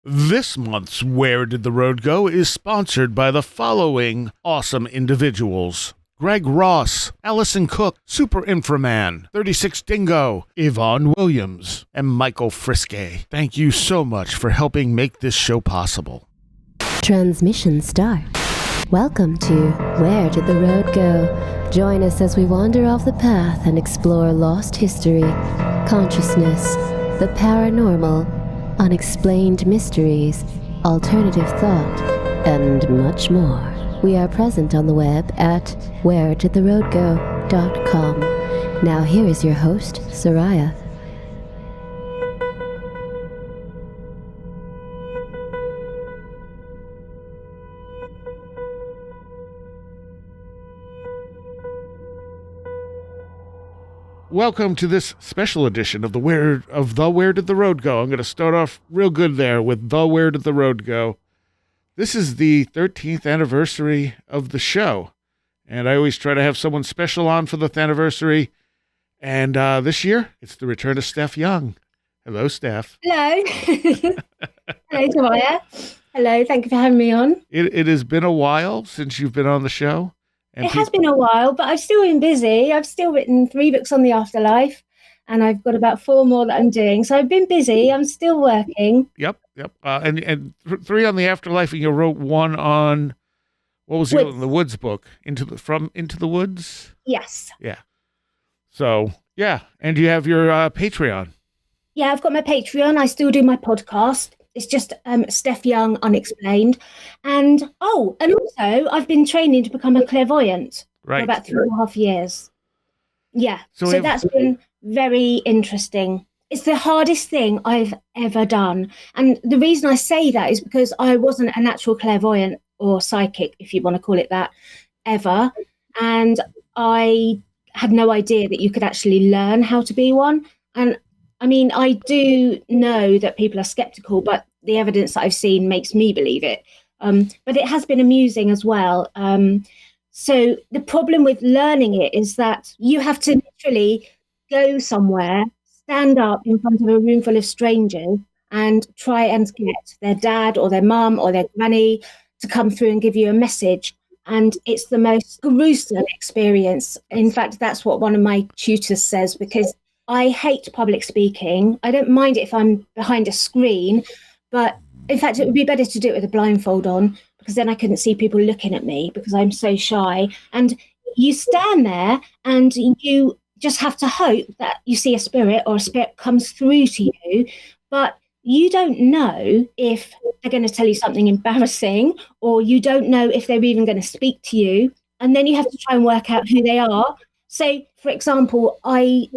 This month's Where Did the Road Go is sponsored by the following awesome individuals. Greg Ross, Allison Cook, Super Inframan, 36 Dingo, Yvonne Williams, and Michael Friske. Thank you so much for helping make this show possible. Transmission start. Welcome to Where Did the Road Go? Join us as we wander off the path and explore lost history, consciousness, the paranormal, unexplained mysteries, alternative thought, and much more. We are present on the web at wheredidtheroadgo.com. Now here is your host, Soraya. Welcome to this special edition of Where Did the Road Go? I'm going to start off real good there with Where Did the Road Go? This is the 13th anniversary of the show, and I always try to have someone special on for the anniversary, and this year, it's the return of Steph Young. Hello, Steph. Hello. Hello, Soraya. Hello, thank you for having me on. It has been a while since you've been on the show. And it has been a while, but I've still been busy. I've still written 3 books on the Afterlife, and I've got about 4 more that I'm doing. So I've been busy. I'm still working. Yep. And 3 on the Afterlife, and you wrote 1 on, what was the Woods book? Into the Woods? Yes. Yeah. So, yeah. And you have your Patreon. Yeah, I've got my Patreon. I still do my podcast. It's just Steph Young Unexplained. And also I've been training to become a clairvoyant for about 3.5 years. Yeah. So that's been very interesting. It's the hardest thing I've ever done. And the reason I say that is because I wasn't a natural clairvoyant or psychic, if you want to call it that, ever. And I had no idea that you could actually learn how to be one. And I mean, I do know that people are skeptical, but the evidence that I've seen makes me believe it. But it has been amusing as well. So the problem with learning it is that you have to literally go somewhere, stand up in front of a room full of strangers and try and get their dad or their mum or their granny to come through and give you a message. And it's the most gruesome experience. In fact, that's what one of my tutors says, because I hate public speaking. I don't mind it if I'm behind a screen, but in fact, it would be better to do it with a blindfold on, because then I couldn't see people looking at me because I'm so shy. And you stand there and you just have to hope that you see a spirit or a spirit comes through to you, but you don't know if they're going to tell you something embarrassing, or you don't know if they're even going to speak to you. And then you have to try and work out who they are. So, for example, I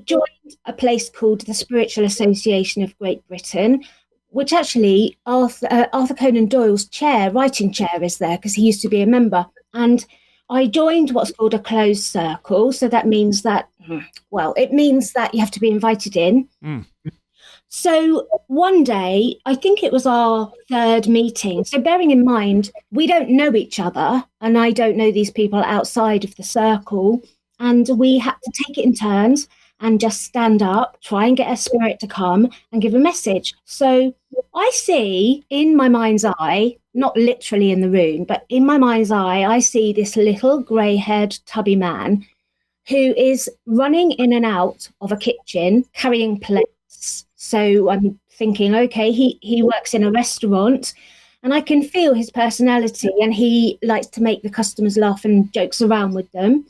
joined a place called the Spiritual Association of Great Britain, which actually Arthur Conan Doyle's writing chair is there, because he used to be a member. And I joined what's called a closed circle. So that means that, it means that you have to be invited in. Mm. So one day, I think it was our 3rd meeting. So bearing in mind, we don't know each other, and I don't know these people outside of the circle. And we had to take it in turns and just stand up, try and get a spirit to come and give a message. So I see in my mind's eye, not literally in the room, but in my mind's eye, I see this little grey-haired tubby man who is running in and out of a kitchen carrying plates. So I'm thinking, okay, he works in a restaurant, and I can feel his personality, and he likes to make the customers laugh and jokes around with them.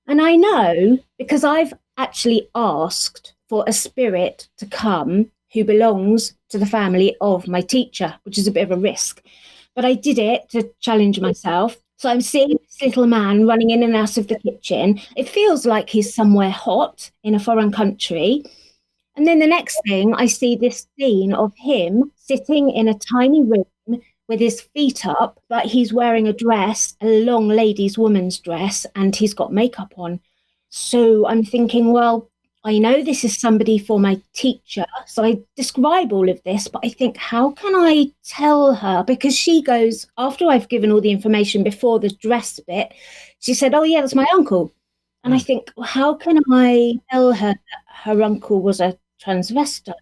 And I know, because I've actually asked for a spirit to come who belongs to the family of my teacher, which is a bit of a risk. But I did it to challenge myself. So I'm seeing this little man running in and out of the kitchen. It feels like he's somewhere hot in a foreign country. And then the next thing, I see this scene of him sitting in a tiny room with his feet up, but he's wearing a dress, a long woman's dress, and he's got makeup on. So I'm thinking, well, I know this is somebody for my teacher. So I describe all of this, but I think, how can I tell her? Because she goes, after I've given all the information before the dress bit, she said, oh yeah, that's my uncle. And I think, well, how can I tell her that her uncle was a transvestite?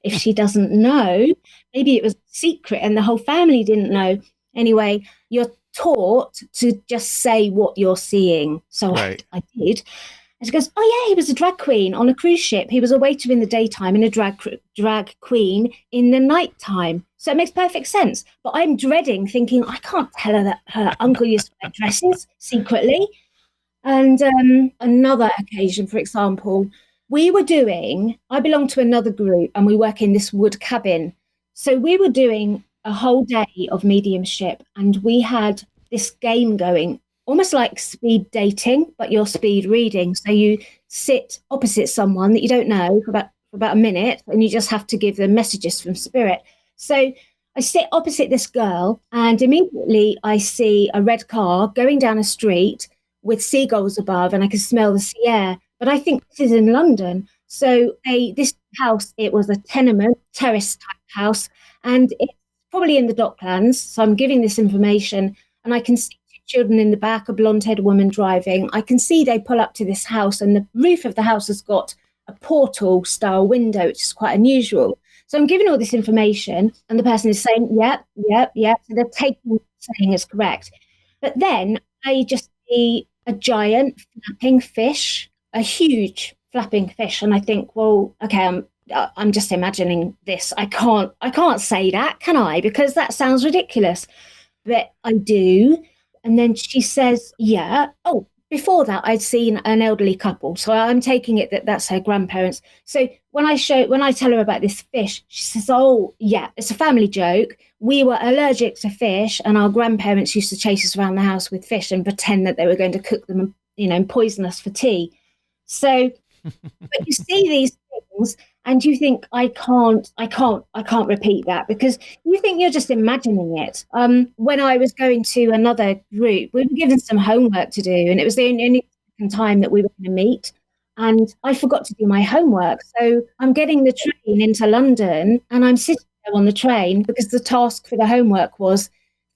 If she doesn't know, maybe it was a secret and the whole family didn't know. Anyway, you're taught to just say what you're seeing. So Right. I did. And she goes, oh yeah, he was a drag queen on a cruise ship. He was a waiter in the daytime and a drag queen in the nighttime. So it makes perfect sense. But I'm dreading, thinking, I can't tell her that her uncle used to wear dresses secretly. And another occasion, for example, I belong to another group and we work in this wood cabin. So we were doing a whole day of mediumship and we had this game going, almost like speed dating, but you're speed reading. So you sit opposite someone that you don't know for about a minute and you just have to give them messages from spirit. So I sit opposite this girl and immediately I see a red car going down a street with seagulls above and I can smell the sea air. But I think this is in London. So this house, it was a tenement, terrace type house, and it's probably in the Docklands. So I'm giving this information and I can see two children in the back, a blonde-haired woman driving. I can see they pull up to this house and the roof of the house has got a portal style window, which is quite unusual. So I'm giving all this information and the person is saying, yep. So they're taking what I'm saying as correct. But then I just see a giant flapping fish, a huge flapping fish. And I think, well, okay, I'm just imagining this. I can't say that, can I? Because that sounds ridiculous. But I do. And then she says, yeah. Oh, before that, I'd seen an elderly couple. So I'm taking it that that's her grandparents. So when I tell her about this fish, she says, oh, yeah, it's a family joke. We were allergic to fish and our grandparents used to chase us around the house with fish and pretend that they were going to cook them, and poison us for tea. So, but you see these things and you think, I can't repeat that because you think you're just imagining it. When I was going to another group, we were given some homework to do and it was the only time that we were going to meet. And I forgot to do my homework. So I'm getting the train into London and I'm sitting there on the train because the task for the homework was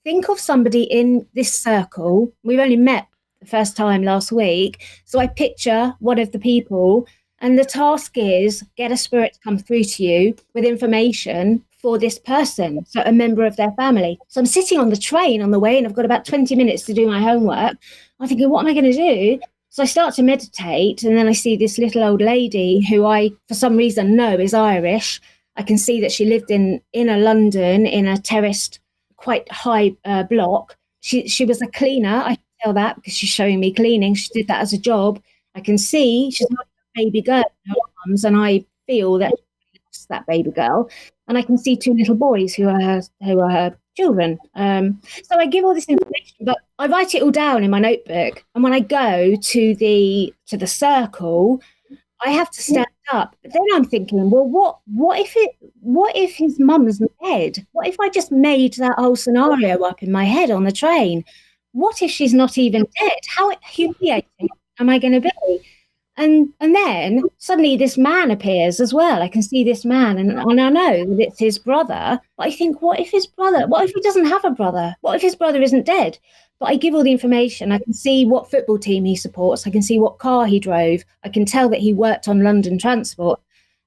think of somebody in this circle. We've only met the first time last week. So I picture one of the people and the task is get a spirit to come through to you with information for this person, so a member of their family. So I'm sitting on the train on the way and I've got about 20 minutes to do my homework. I'm thinking, what am I going to do? So I start to meditate and then I see this little old lady who I, for some reason, know is Irish. I can see that she lived in inner London in a terraced, quite high block. She was a cleaner. I can tell that because she's showing me cleaning. She did that as a job. I can see she's not a baby girl in her arms and I feel that she lost that baby girl. And I can see two little boys who are her children. So I give all this information, but I write it all down in my notebook. And when I go to the circle, I have to stand up. But then I'm thinking, well, what if his mum's dead? What if I just made that whole scenario up in my head on the train? What if she's not even dead? How humiliating am I going to be? And then suddenly this man appears as well. I can see this man and I know that it's his brother. But I think, what if he doesn't have a brother? What if his brother isn't dead? But I give all the information. I can see what football team he supports. I can see what car he drove. I can tell that he worked on London Transport.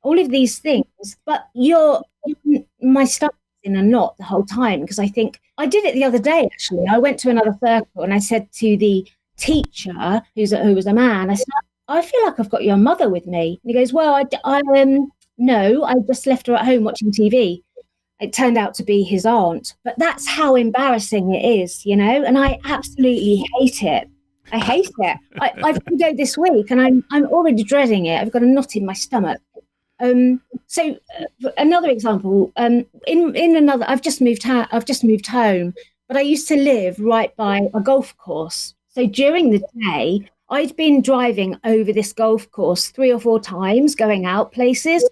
All of these things. But my stomach is in a knot the whole time because I think, I did it the other day actually. I went to another circle and I said to the teacher, who was a man, I said, I feel like I've got your mother with me. And he goes, well, no, I just left her at home watching TV. It turned out to be his aunt. But that's how embarrassing it is, and I absolutely hate it. I hate it. I've got to go this week and I'm already dreading it. I've got a knot in my stomach. So another example, in another, I've just moved home, but I used to live right by a golf course. So during the day, I'd been driving over this golf course 3 or 4 times, going out places.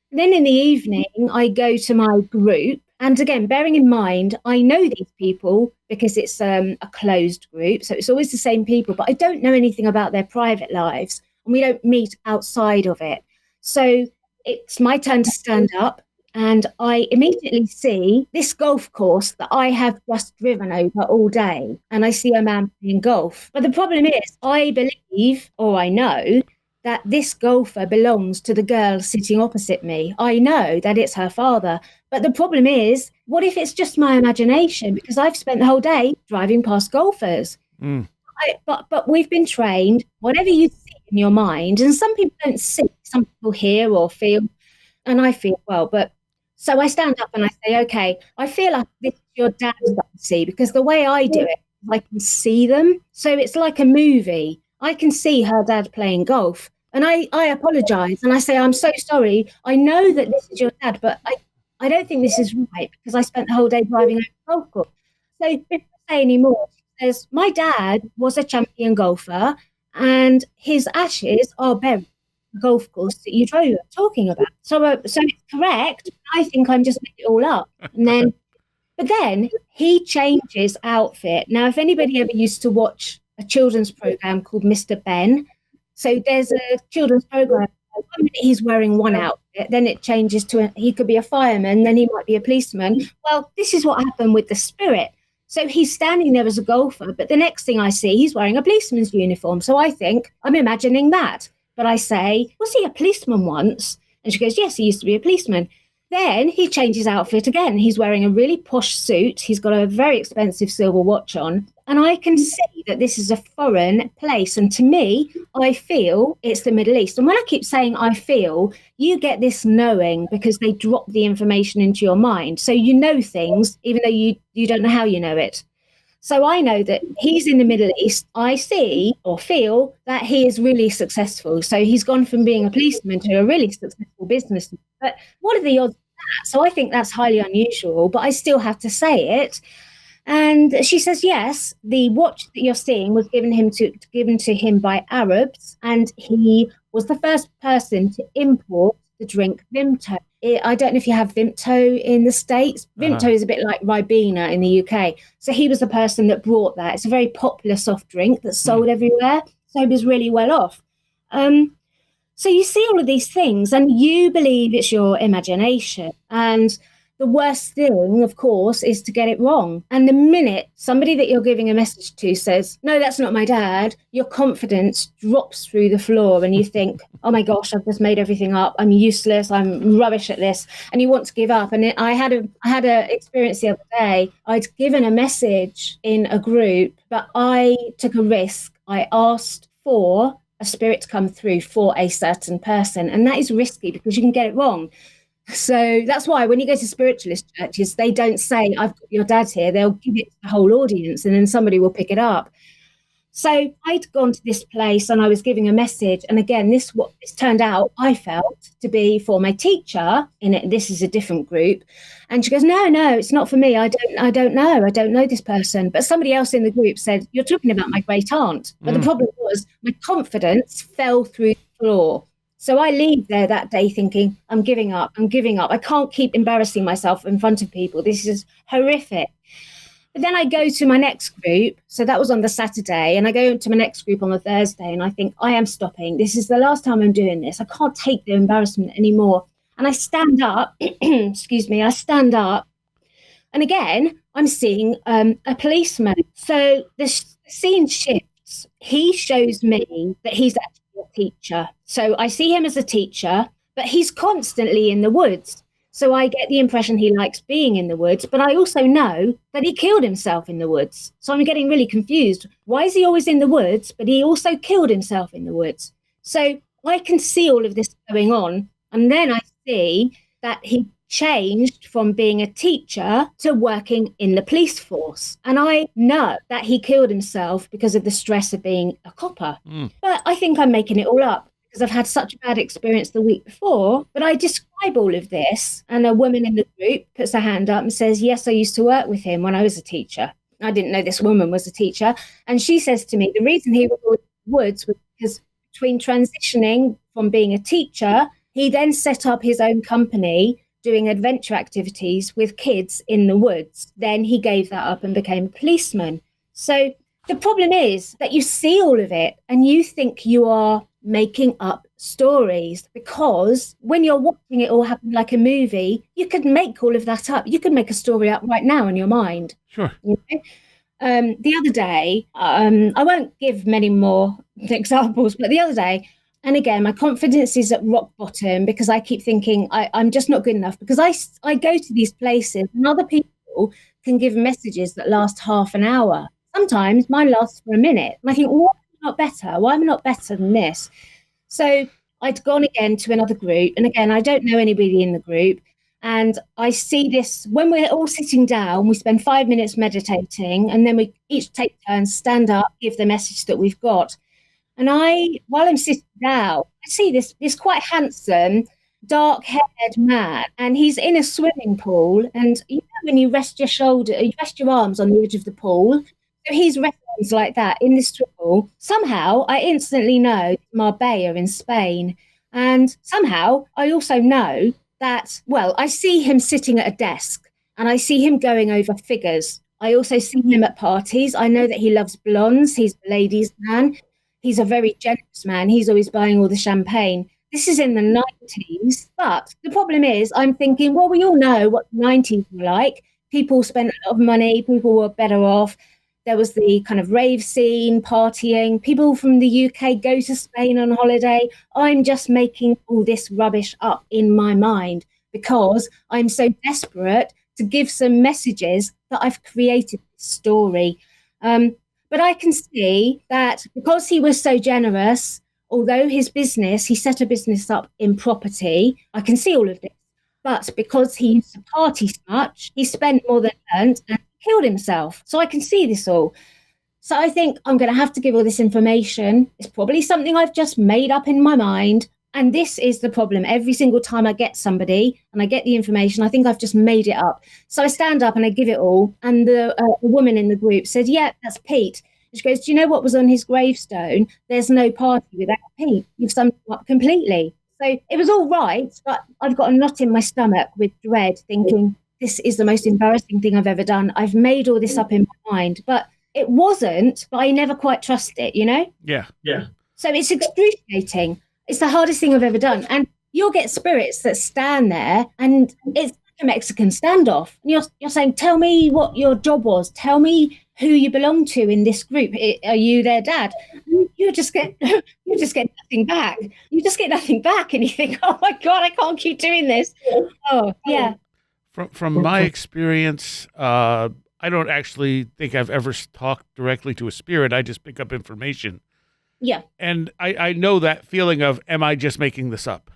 And then in the evening, I go to my group. And again, bearing in mind, I know these people because it's a closed group. So it's always the same people, but I don't know anything about their private lives. And we don't meet outside of it. So it's my turn to stand up. And I immediately see this golf course that I have just driven over all day. And I see a man playing golf. But the problem is, I believe, or I know, that this golfer belongs to the girl sitting opposite me. I know that it's her father. But the problem is, what if it's just my imagination? Because I've spent the whole day driving past golfers. But we've been trained, whatever you see in your mind, and some people don't see, some people hear or feel, and I feel well. But so I stand up and I say, okay, I feel like this is your dad's fantasy, because the way I do it, I can see them. So it's like a movie. I can see her dad playing golf. And I apologize and I say, I'm so sorry. I know that this is your dad, but I don't think this is right, because I spent the whole day driving over the golf course. So if I say anymore, she says, my dad was a champion golfer and his ashes are buried on the golf course that you drove talking about. So it's correct. I think I'm just making it all up. But then he changes outfit. Now, if anybody ever used to watch a children's program called Mr. Ben, so there's a children's program. 1 minute he's wearing one outfit, then it changes to he could be a fireman, then he might be a policeman. Well, this is what happened with the spirit. So he's standing there as a golfer, but the next thing I see, he's wearing a policeman's uniform. So I think, I'm imagining that. But I say, was he a policeman once? And she goes, yes, he used to be a policeman. Then he changes outfit again. He's wearing a really posh suit. He's got a very expensive silver watch on. And I can see that this is a foreign place. And to me, I feel it's the Middle East. And when I keep saying I feel, you get this knowing because they drop the information into your mind. So you know things, even though you don't know how you know it. So I know that he's in the Middle East. I see or feel that he is really successful. So he's gone from being a policeman to a really successful businessman. But what are the odds of that? So I think that's highly unusual, but I still have to say it. And she says, yes, the watch that you're seeing was given to him by Arabs, and he was the first person to import the drink Vimto. I don't know if you have Vimto in the States. Vimto is a bit like Ribena in the UK. So he was the person that brought that. It's a very popular soft drink that's sold everywhere. So he was really well off. So you see all of these things and you believe it's your imagination. And the worst thing, of course, is to get it wrong. And the minute somebody that you're giving a message to says, no, that's not my dad, your confidence drops through the floor and you think, oh my gosh, I've just made everything up. I'm useless. I'm rubbish at this. And you want to give up. And I had a experience the other day. I'd given a message in a group, but I took a risk. I asked for a spirit to come through for a certain person. And that is risky because you can get it wrong. So that's why when you go to spiritualist churches, they don't say, I've got your dad here. They'll give it to the whole audience and then somebody will pick it up. So I'd gone to this place and I was giving a message. And again, this turned out, I felt, to be for my teacher. This is a different group. And she goes, no, it's not for me. I don't know this person. But somebody else in the group said, you're talking about my great aunt. But the problem was my confidence fell through the floor. So I leave there that day thinking, I'm giving up. I can't keep embarrassing myself in front of people. This is horrific. But then I go to my next group. So that was on the Saturday. And I go to my next group on the Thursday. And I think, I am stopping. This is the last time I'm doing this. I can't take the embarrassment anymore. And I stand up. I stand up. And again, I'm seeing a policeman. So the scene shifts. He shows me that he's actually a teacher. So I see him as a teacher, but he's constantly in the woods. So I get the impression he likes being in the woods, but I also know that he killed himself in the woods. So I'm getting really confused. Why is he always in the woods, but he also killed himself in the woods? So I can see all of this going on. And then I see that he changed from being a teacher to working in the police force. And I know that he killed himself because of the stress of being a copper. But I think I'm making it all up, because I've had such a bad experience the week before. But I describe all of this, and a woman in the group puts her hand up and says, yes, I used to work with him when I was a teacher. I didn't know this woman was a teacher. And she says to me, the reason he was in the woods was because between transitioning from being a teacher, he then set up his own company doing adventure activities with kids in the woods. Then he gave that up and became a policeman. So the problem is that you see all of it and you think you are making up stories, because when you're watching it all happen like a movie, you could make all of that up. You could make a story up right now in your mind. Sure. You know? The other day, I won't give many more examples, but the other day And again, my confidence is at rock bottom because I keep thinking I'm just not good enough, because I go to these places and other people can give messages that last half an hour. Sometimes mine lasts for a minute. And I think, why am I not better? Why am I not better than this? So I'd gone again to another group. And again, I don't know anybody in the group. And I see this when we're all sitting down, we spend 5 minutes meditating, and then we each take turns, stand up, give the message that we've got. And while I'm sitting down, I see this quite handsome, dark-haired man, and he's in a swimming pool. And you know when you rest your arms on the edge of the pool. So he's resting like that in this swimming pool. Somehow, I instantly know Marbella in Spain, and somehow I also know that. Well, I see him sitting at a desk, and I see him going over figures. I also see him at parties. I know that he loves blondes. He's a ladies' man. He's a very generous man. He's always buying all the champagne. This is in the 90s. But the problem is, I'm thinking, well, we all know what the 90s were like. People spent a lot of money. People were better off. There was the kind of rave scene, partying. People from the UK go to Spain on holiday. I'm just making all this rubbish up in my mind because I'm so desperate to give some messages that I've created this story. But I can see that because he was so generous, although he set a business up in property, I can see all of this. But because he used to party so much, he spent more than earned and killed himself. So I can see this all. So I think I'm going to have to give all this information. It's probably something I've just made up in my mind. And this is the problem. Every single time I get somebody and I get the information, I think I've just made it up. So I stand up and I give it all. And the woman in the group said, yeah, that's Pete. And she goes, do you know what was on his gravestone? There's no party without Pete. You've summed it up completely. So it was all right, but I've got a knot in my stomach with dread, thinking this is the most embarrassing thing I've ever done. I've made all this up in my mind, but it wasn't, but I never quite trust it, you know? Yeah. So it's excruciating. It's the hardest thing I've ever done. And you'll get spirits that stand there and it's like a Mexican standoff. And you're saying, tell me what your job was. Tell me who you belong to in this group. Are you their dad? And you just get nothing back. You just get nothing back and you think, oh my God, I can't keep doing this. Oh, yeah. From my experience, I don't actually think I've ever talked directly to a spirit. I just pick up information. Yeah. And I know that feeling of, am I just making this up?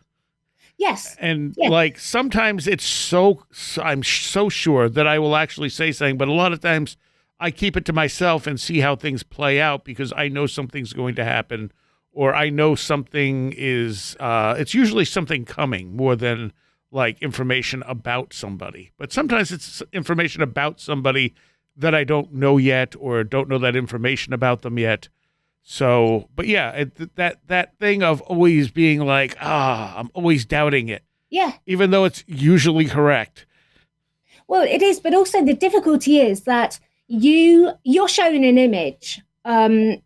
Yes. And like sometimes I'm so sure that I will actually say something, but a lot of times I keep it to myself and see how things play out because I know something's going to happen or I know something is, it's usually something coming more than like information about somebody. But sometimes it's information about somebody that I don't know yet or don't know that information about them yet. So, but yeah, that thing of always being like, I'm always doubting it. Yeah. Even though it's usually correct. Well, it is, but also the difficulty is that you're shown an image.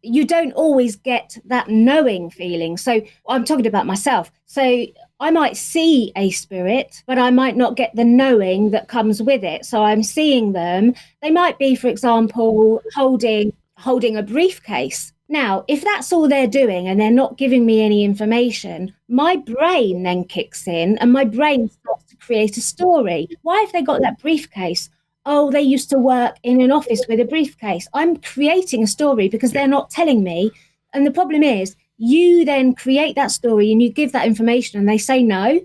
You don't always get that knowing feeling. So I'm talking about myself. So I might see a spirit, but I might not get the knowing that comes with it. So I'm seeing them. They might be, for example, holding a briefcase. Now, if that's all they're doing and they're not giving me any information, my brain then kicks in and my brain starts to create a story. Why have they got that briefcase? Oh, they used to work in an office with a briefcase. I'm creating a story because they're not telling me. And the problem is you then create that story and you give that information and they say, no,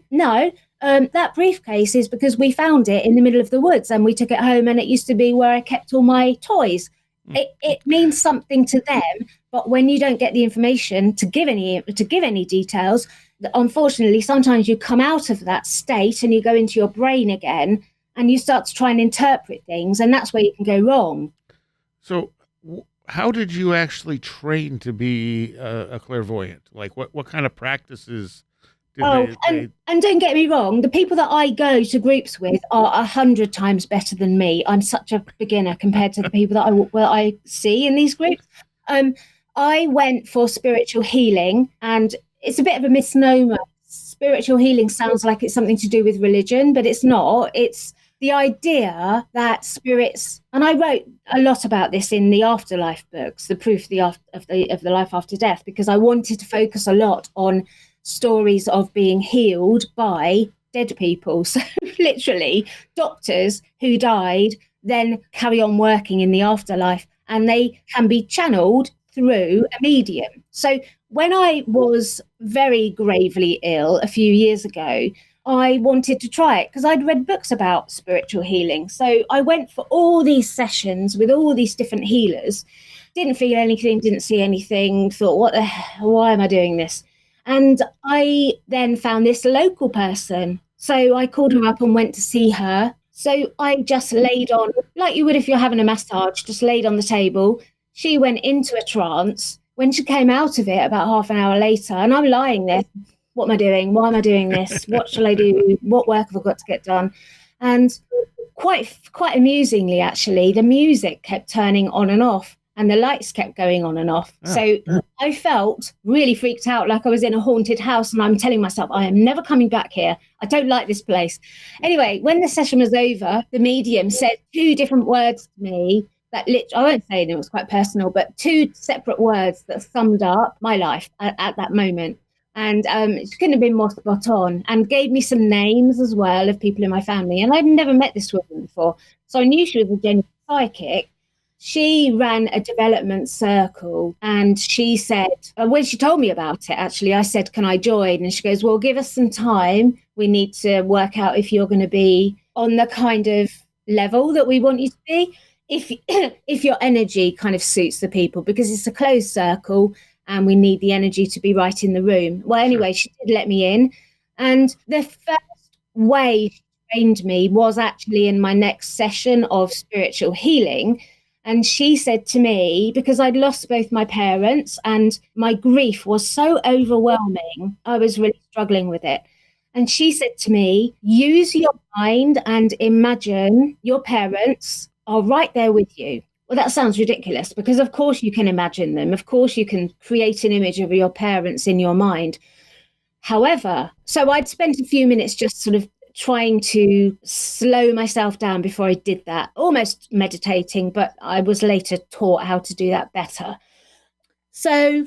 that briefcase is because we found it in the middle of the woods and we took it home and it used to be where I kept all my toys. It means something to them, but when you don't get the information to give any details, unfortunately, sometimes you come out of that state and you go into your brain again and you start to try and interpret things, and that's where you can go wrong. So how did you actually train to be a clairvoyant? Like what kind of practices did and don't get me wrong, the people that I go to groups with are 100 times better than me. I'm such a beginner compared to the people that I see in these groups. I went for spiritual healing, and it's a bit of a misnomer. Spiritual healing sounds like it's something to do with religion, but it's not. It's the idea that spirits, and I wrote a lot about this in the Afterlife books, the proof of the life after death, because I wanted to focus a lot on stories of being healed by dead people. So literally doctors who died then carry on working in the afterlife, and they can be channeled through a medium. So when I was very gravely ill a few years ago, I wanted to try it because I'd read books about spiritual healing. So I went for all these sessions with all these different healers, didn't feel anything, didn't see anything, thought, what the hell, why am I doing this? And I then found this local person. So I called her up and went to see her. So I just laid on, like you would if you're having a massage, just laid on the table. She went into a trance. When she came out of it about half an hour later, and I'm lying there, what am I doing? Why am I doing this? What shall I do? What work have I got to get done? And quite amusingly, actually, the music kept turning on and off, and the lights kept going on and off. So I felt really freaked out, like I was in a haunted house, and I'm telling myself, I am never coming back here. I don't like this place. Anyway, when the session was over, the medium said 2 different words to me that I won't say it was quite personal, but 2 separate words that summed up my life at that moment. And it couldn't have been more spot on, and gave me some names as well of people in my family. And I'd never met this woman before, so I knew she was a genuine psychic. She ran a development circle, and she said, when she told me about it, actually, I said, can I join? And she goes, well, give us some time. We need to work out if you're going to be on the kind of level that we want you to be, if your energy kind of suits the people, because it's a closed circle and we need the energy to be right in the room. Well, anyway, she did let me in. And the first way she trained me was actually in my next session of spiritual healing. And she said to me, because I'd lost both my parents and my grief was so overwhelming, I was really struggling with it. And she said to me, use your mind and imagine your parents are right there with you. Well, that sounds ridiculous, because of course you can imagine them. Of course you can create an image of your parents in your mind. However, so I'd spent a few minutes just sort of trying to slow myself down before I did that, almost meditating, but I was later taught how to do that better. So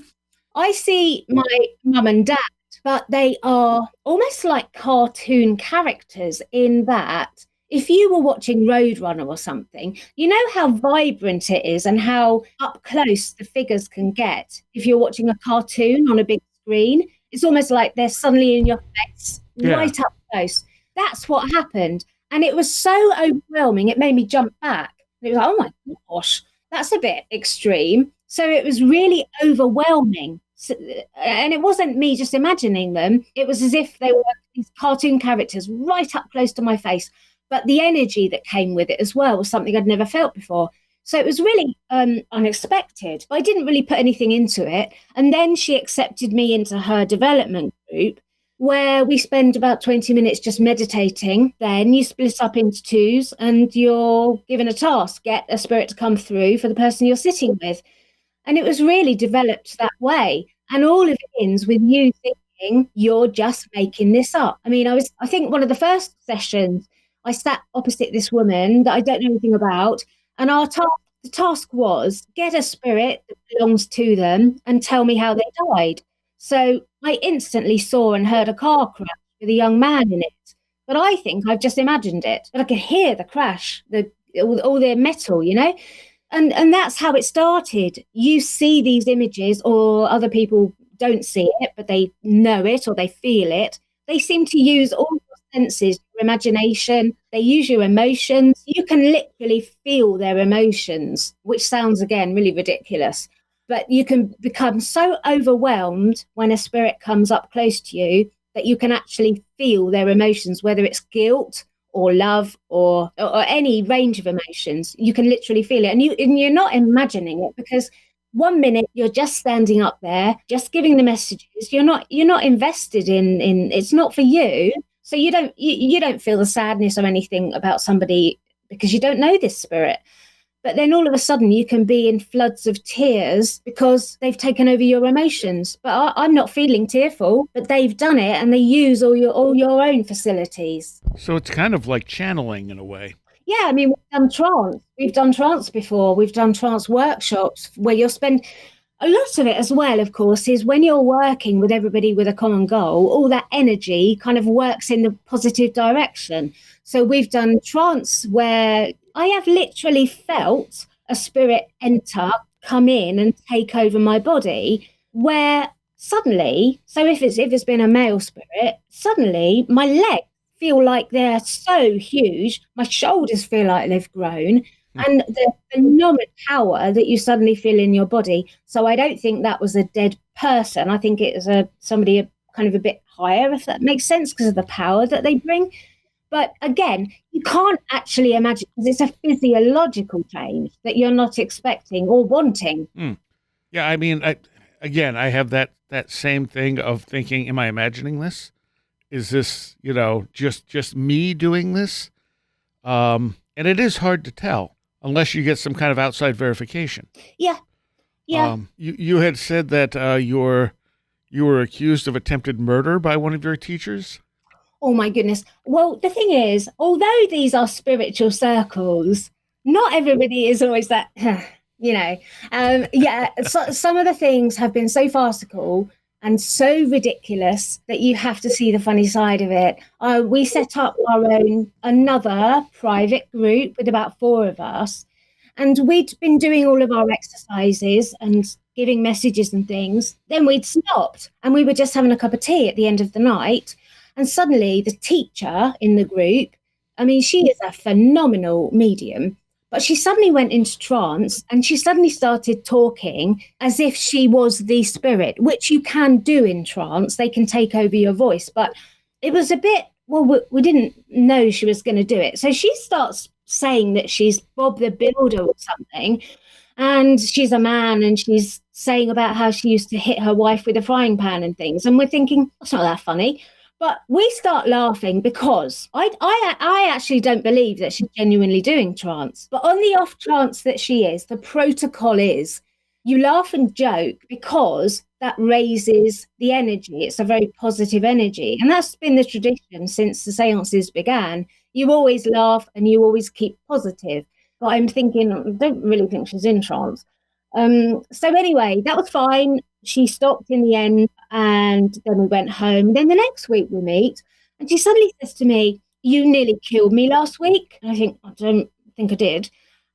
I see my mum and dad, but they are almost like cartoon characters, in that if you were watching Roadrunner or something, you know how vibrant it is and how up close the figures can get. If you're watching a cartoon on a big screen, it's almost like they're suddenly in your face, right up close. That's what happened. And it was so overwhelming, it made me jump back. It was like, oh my gosh, that's a bit extreme. So it was really overwhelming. So, and it wasn't me just imagining them. It was as if they were these cartoon characters right up close to my face. But the energy that came with it as well was something I'd never felt before. So it was really unexpected. I didn't really put anything into it. And then she accepted me into her development group, where we spend about 20 minutes just meditating. Then you split up into 2s and you're given a task, get a spirit to come through for the person you're sitting with. And it was really developed that way. And all of it ends with you thinking, you're just making this up. I mean, I think one of the first sessions, I sat opposite this woman that I don't know anything about, and the task was get a spirit that belongs to them and tell me how they died. So I instantly saw and heard a car crash with a young man in it. But I think I've just imagined it. But I could hear the crash, all the metal, you know? And that's how it started. You see these images, or other people don't see it, but they know it or they feel it. They seem to use all your senses, your imagination. They use your emotions. You can literally feel their emotions, which sounds, again, really ridiculous. But you can become so overwhelmed when a spirit comes up close to you that you can actually feel their emotions, whether it's guilt or love or any range of emotions. You can literally feel it. And you're not imagining it, because 1 minute you're just standing up there, just giving the messages. You're not invested in it's not for you. So you don't feel the sadness or anything about somebody, because you don't know this spirit. But then all of a sudden you can be in floods of tears because they've taken over your emotions. But I'm not feeling tearful, but they've done it, and they use all your own facilities. So it's kind of like channeling in a way. Yeah, I mean, we've done trance. We've done trance before. We've done trance workshops where you'll spend a lot of it as well, of course, is when you're working with everybody with a common goal, all that energy kind of works in the positive direction. So we've done trance where I have literally felt a spirit enter, come in and take over my body, where suddenly, so if it's been a male spirit, suddenly my legs feel like they're so huge, my shoulders feel like they've grown, and the phenomenal power that you suddenly feel in your body. So I don't think that was a dead person. I think it was somebody kind of a bit higher, if that makes sense, because of the power that they bring. But again, you can't actually imagine, because it's a physiological change that you're not expecting or wanting. Yeah, I mean, I have that same thing of thinking, am I imagining this? Is this, just me doing this? And it is hard to tell unless you get some kind of outside verification. Yeah. You had said that you were accused of attempted murder by one of your teachers. Oh my goodness. Well, the thing is, although these are spiritual circles, not everybody is always that, So, some of the things have been so farcical and so ridiculous that you have to see the funny side of it. We set up another private group with about 4 of us, and we'd been doing all of our exercises and giving messages and things. Then we'd stopped and we were just having a cup of tea at the end of the night. And suddenly the teacher in the group, I mean, she is a phenomenal medium, but she suddenly went into trance and she suddenly started talking as if she was the spirit, which you can do in trance. They can take over your voice, but it was a bit, well, we didn't know she was going to do it. So she starts saying that she's Bob the Builder or something, and she's a man, and she's saying about how she used to hit her wife with a frying pan and things. And we're thinking, that's not that funny. But we start laughing because I actually don't believe that she's genuinely doing trance. But on the off chance that she is, the protocol is you laugh and joke because that raises the energy. It's a very positive energy. And that's been the tradition since the seances began. You always laugh and you always keep positive. But I'm thinking, I don't really think she's in trance. So anyway, that was fine. She stopped in the end, and then we went home. Then the next week we meet, and she suddenly says to me, "You nearly killed me last week." And I think, I don't think I did.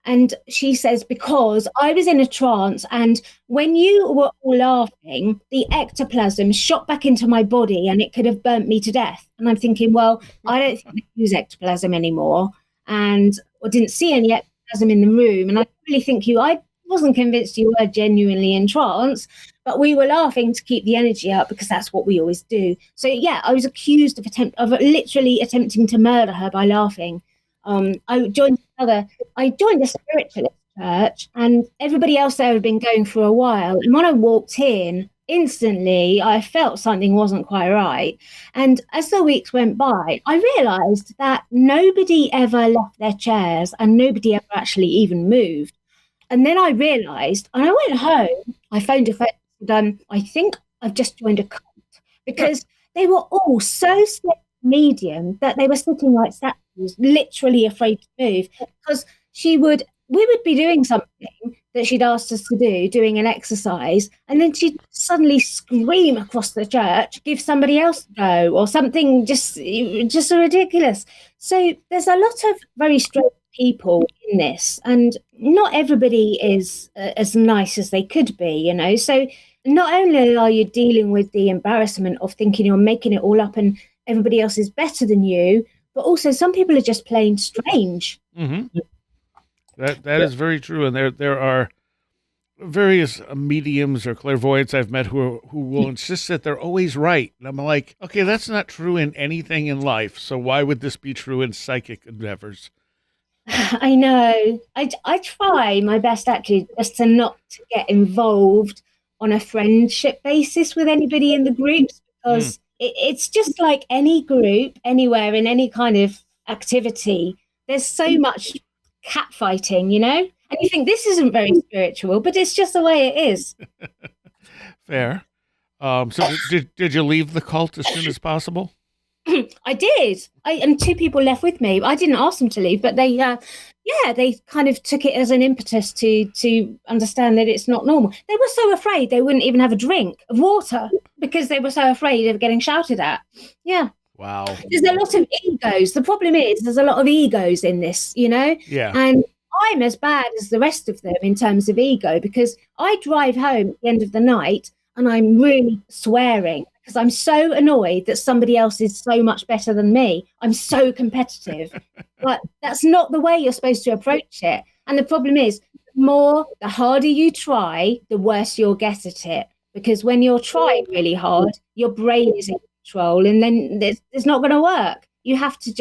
And she says, because I was in a trance, and when you were all laughing, the ectoplasm shot back into my body and it could have burnt me to death. And I'm thinking, well, I don't think they use ectoplasm anymore. And I didn't see any ectoplasm in the room. And I really think I wasn't convinced you were genuinely in trance, but we were laughing to keep the energy up because that's what we always do. So yeah, I was accused of literally attempting to murder her by laughing. I joined a spiritualist church, and everybody else there had been going for a while. And when I walked in, instantly I felt something wasn't quite right. And as the weeks went by, I realized that nobody ever left their chairs and nobody ever actually even moved. And then I realized, and I went home, I phoned a friend, and I think I've just joined a cult, because they were all so medium that they were sitting like statues, literally afraid to move, because we would be doing something that she'd asked us to do, doing an exercise, and then she'd suddenly scream across the church, give somebody else a go, or something just ridiculous. So there's a lot of very strange people in this, and not everybody is as nice as they could be, so not only are you dealing with the embarrassment of thinking you're making it all up and everybody else is better than you, but also some people are just plain strange. Mm-hmm. That is very true, and there are various mediums or clairvoyants I've met who will insist that they're always right, and I'm like, okay, that's not true in anything in life, so why would this be true in psychic endeavors? I know. I try my best actually just to not to get involved on a friendship basis with anybody in the groups, because it's just like any group, anywhere, in any kind of activity. There's so much catfighting, And you think this isn't very spiritual, but it's just the way it is. Fair. So did you leave the cult as soon as possible? I did. And two people left with me. I didn't ask them to leave, but they kind of took it as an impetus to understand that it's not normal. They were so afraid they wouldn't even have a drink of water because they were so afraid of getting shouted at. Yeah. Wow. There's a lot of egos. The problem is there's a lot of egos in this, Yeah. And I'm as bad as the rest of them in terms of ego because I drive home at the end of the night and I'm really swearing because I'm so annoyed that somebody else is so much better than me. I'm so competitive. But that's not the way you're supposed to approach it. And the problem is, the harder you try, the worse you'll get at it. Because when you're trying really hard, your brain is in control and then it's not going to work. You have to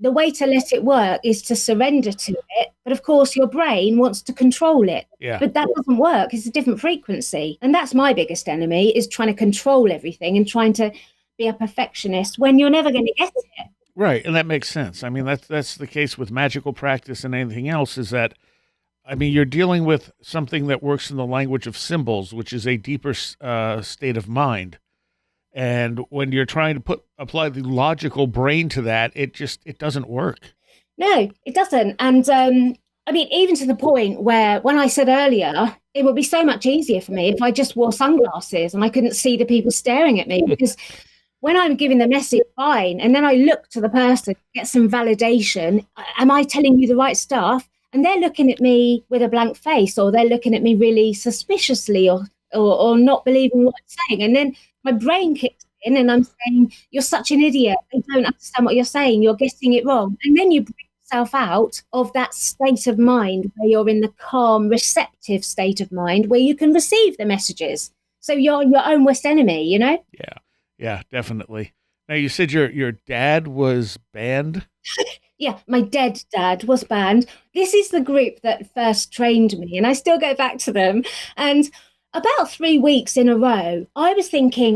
the way to let it work is to surrender to it. But of course, your brain wants to control it. Yeah. But that doesn't work. It's a different frequency. And that's my biggest enemy, is trying to control everything and trying to be a perfectionist when you're never going to get it. Right. And that makes sense. I mean, that's the case with magical practice and anything else, is that, I mean, you're dealing with something that works in the language of symbols, which is a deeper state of mind. And when you're trying to apply the logical brain to that, it doesn't work. No, it doesn't. And I mean, even to the point where when I said earlier, it would be so much easier for me if I just wore sunglasses and I couldn't see the people staring at me, because when I'm giving the message, fine, and then I look to the person, get some validation. Am I telling you the right stuff? And they're looking at me with a blank face, or they're looking at me really suspiciously, or not believing what I'm saying. And then my brain kicks in and I'm saying, you're such an idiot. I don't understand what you're saying. You're getting it wrong. And then you bring yourself out of that state of mind where you're in the calm, receptive state of mind where you can receive the messages. So you're your own worst enemy, Yeah, definitely. Now, you said your dad was banned? Yeah, my dead dad was banned. This is the group that first trained me, and I still go back to them. And about 3 weeks in a row, I was thinking,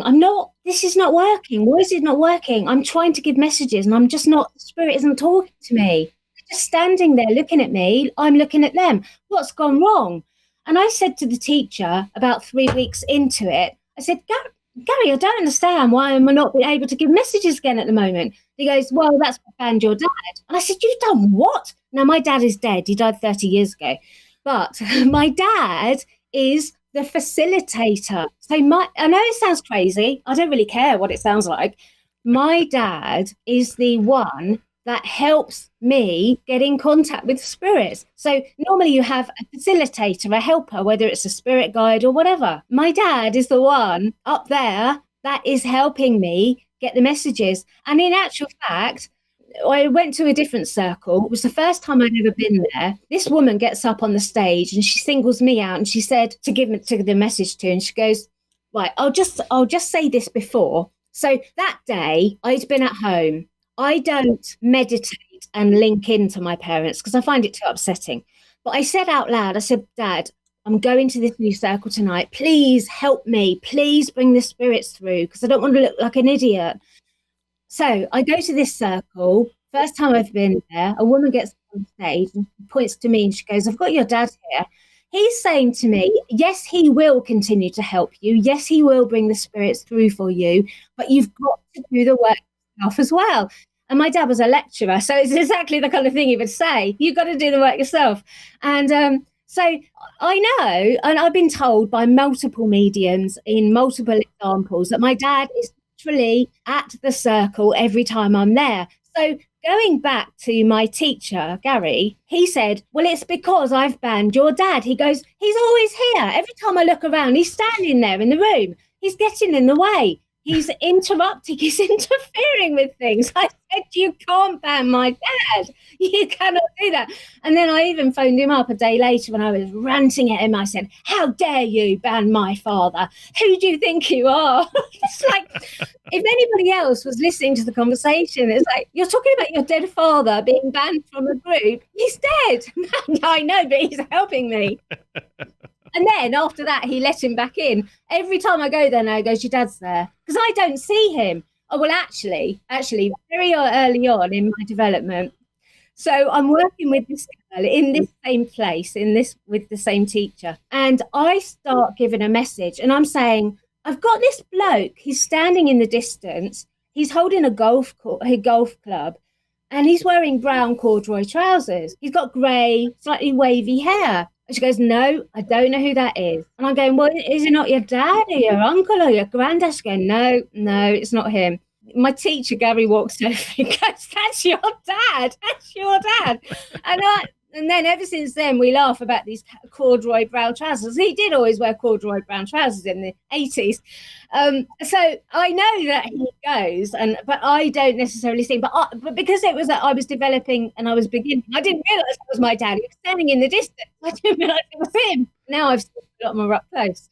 this is not working. Why is it not working? I'm trying to give messages and the spirit isn't talking to me. They're just standing there looking at me. I'm looking at them. What's gone wrong? And I said to the teacher about 3 weeks into it, I said, Gary, I don't understand why am I not able to give messages again at the moment. He goes, well, that's what banned your dad. And I said, you've done what? Now, my dad is dead. He died 30 years ago. But my dad is the facilitator. So I know it sounds crazy. I don't really care what it sounds like. My dad is the one that helps me get in contact with spirits. So normally you have a facilitator, a helper, whether it's a spirit guide or whatever. My dad is the one up there that is helping me get the messages. And in actual fact, I went to a different circle. It was the first time I'd ever been there. This woman gets up on the stage and she singles me out and she said to give the message to, and she goes, right, I'll just say this before. So that day I'd been at home. I don't meditate and link into my parents because I find it too upsetting. But I said out loud, I said, Dad, I'm going to this new circle tonight. Please help me. Please bring the spirits through because I don't want to look like an idiot. So I go to this circle. First time I've been there, a woman gets on stage and points to me and she goes, I've got your dad here. He's saying to me, yes, he will continue to help you. Yes, he will bring the spirits through for you, but you've got to do the work yourself as well. And my dad was a lecturer, so it's exactly the kind of thing he would say. You've got to do the work yourself. And so I know, and I've been told by multiple mediums in multiple examples that my dad is literally at the circle every time I'm there. So going back to my teacher, Gary, he said, well, it's because I've banned your dad. He goes, he's always here. Every time I look around, he's standing there in the room. He's getting in the way. He's interrupting. He's interfering with things. I said, you can't ban my dad. You cannot do that. And then I even phoned him up a day later when I was ranting at him. I said, how dare you ban my father? Who do you think you are? It's like, if anybody else was listening to the conversation, it's like, you're talking about your dead father being banned from a group. He's dead. I know, but he's helping me. And then after that, he let him back in. Every time I go there now, he goes, your dad's there. Because I don't see him. Oh, well, actually, very early on in my development, So I'm working with this girl in this same place, with the same teacher. And I start giving a message and I'm saying, I've got this bloke, he's standing in the distance, he's holding a golf club, and he's wearing brown corduroy trousers. He's got grey, slightly wavy hair. And she goes, no, I don't know who that is. And I'm going, well, is it not your dad or your uncle or your granddad? She's going, no, it's not him. My teacher, Gary, walks over and goes, that's your dad. That's your dad. And then ever since then, we laugh about these corduroy brown trousers. He did always wear corduroy brown trousers in the 80s. So I know that he goes, but I don't necessarily see him. But because it was that I was developing and I was beginning, I didn't realise it was my dad. He was standing in the distance. I didn't realise it was him. Now I've seen a lot more up close.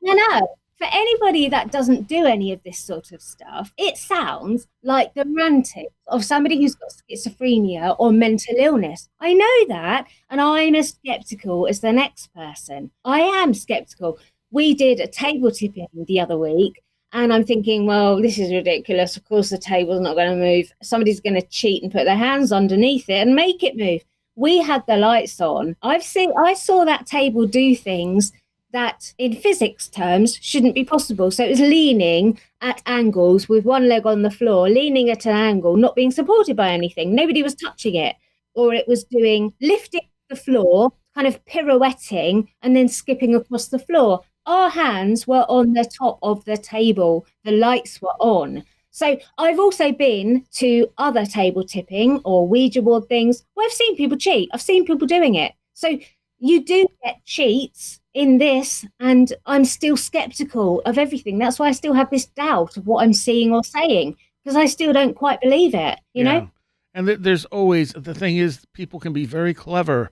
No. For anybody that doesn't do any of this sort of stuff, it sounds like the ranting of somebody who's got schizophrenia or mental illness. I know that, and I'm as skeptical as the next person. I am skeptical. We did a table tipping the other week, and I'm thinking, well, this is ridiculous. Of course, the table's not going to move. Somebody's going to cheat and put their hands underneath it and make it move. We had the lights on. I saw that table do things that in physics terms shouldn't be possible. So it was leaning at angles with one leg on the floor, leaning at an angle, not being supported by anything. Nobody was touching it. Or it was lifting the floor, kind of pirouetting and then skipping across the floor. Our hands were on the top of the table. The lights were on. So I've also been to other table tipping or Ouija board things where I've seen people cheat. I've seen people doing it. So you do get cheats in this, and I'm still skeptical of everything. That's why I still have this doubt of what I'm seeing or saying, because I still don't quite believe it, you know? And there's always, the thing is, people can be very clever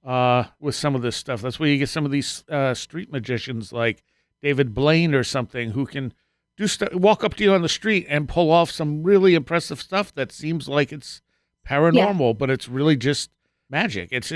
with some of this stuff. That's where you get some of these street magicians like David Blaine or something who can walk up to you on the street and pull off some really impressive stuff that seems like it's paranormal, but it's really just magic. It's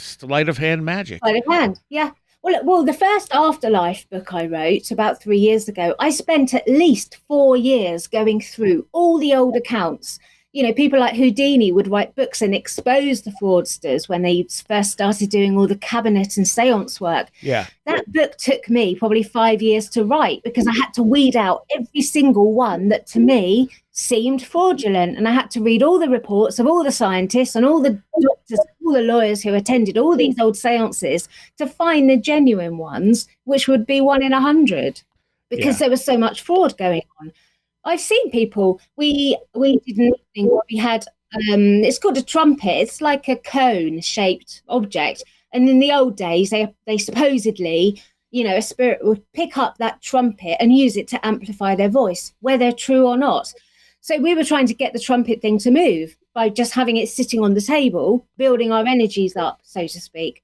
sleight of hand magic. Sleight of hand, yeah. Well, the first Afterlife book I wrote about 3 years ago, I spent at least 4 years going through all the old accounts. You know, people like Houdini would write books and expose the fraudsters when they first started doing all the cabinet and seance work. Yeah. That book took me probably 5 years to write because I had to weed out every single one that to me seemed fraudulent. And I had to read all the reports of all the scientists and all the doctors, all the lawyers who attended all these old seances to find the genuine ones, which would be 1 in 100 because there was so much fraud going on. I've seen people, we did an evening where we had, it's called a trumpet. It's like a cone-shaped object. And in the old days, they supposedly, you know, a spirit would pick up that trumpet and use it to amplify their voice, whether true or not. So we were trying to get the trumpet thing to move by just having it sitting on the table, building our energies up, so to speak.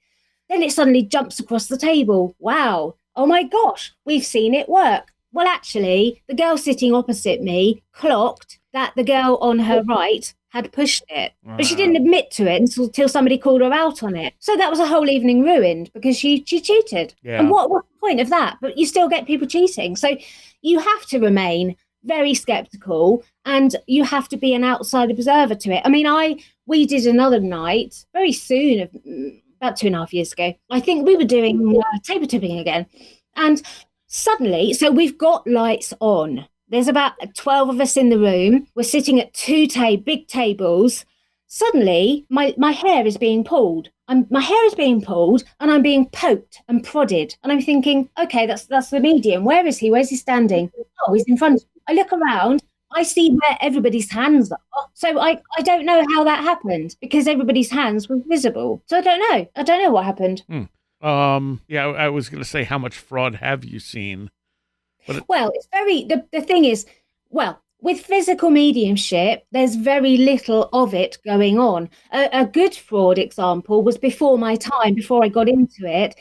Then it suddenly jumps across the table. Wow. Oh my gosh, we've seen it work. Well, actually, the girl sitting opposite me clocked that the girl on her right had pushed it, but she didn't admit to it until somebody called her out on it. So that was a whole evening ruined because she cheated. Yeah. And what's the point of that? But you still get people cheating. So you have to remain very skeptical and you have to be an outside observer to it. I mean, we did another night very soon, about 2.5 years ago. I think we were doing table tipping again. And suddenly, so we've got lights on. There's about 12 of us in the room. We're sitting at two big tables. Suddenly, my hair is being pulled. My hair is being pulled and I'm being poked and prodded. And I'm thinking, okay, that's the medium. Where is he? Where's he standing? Oh, he's in front of me. I look around. I see where everybody's hands are. So I don't know how that happened because everybody's hands were visible. So I don't know. I don't know what happened. I was going to say, how much fraud have you seen? Well, it's the thing is, well, with physical mediumship, there's very little of it going on. A good fraud example was before my time, before I got into it.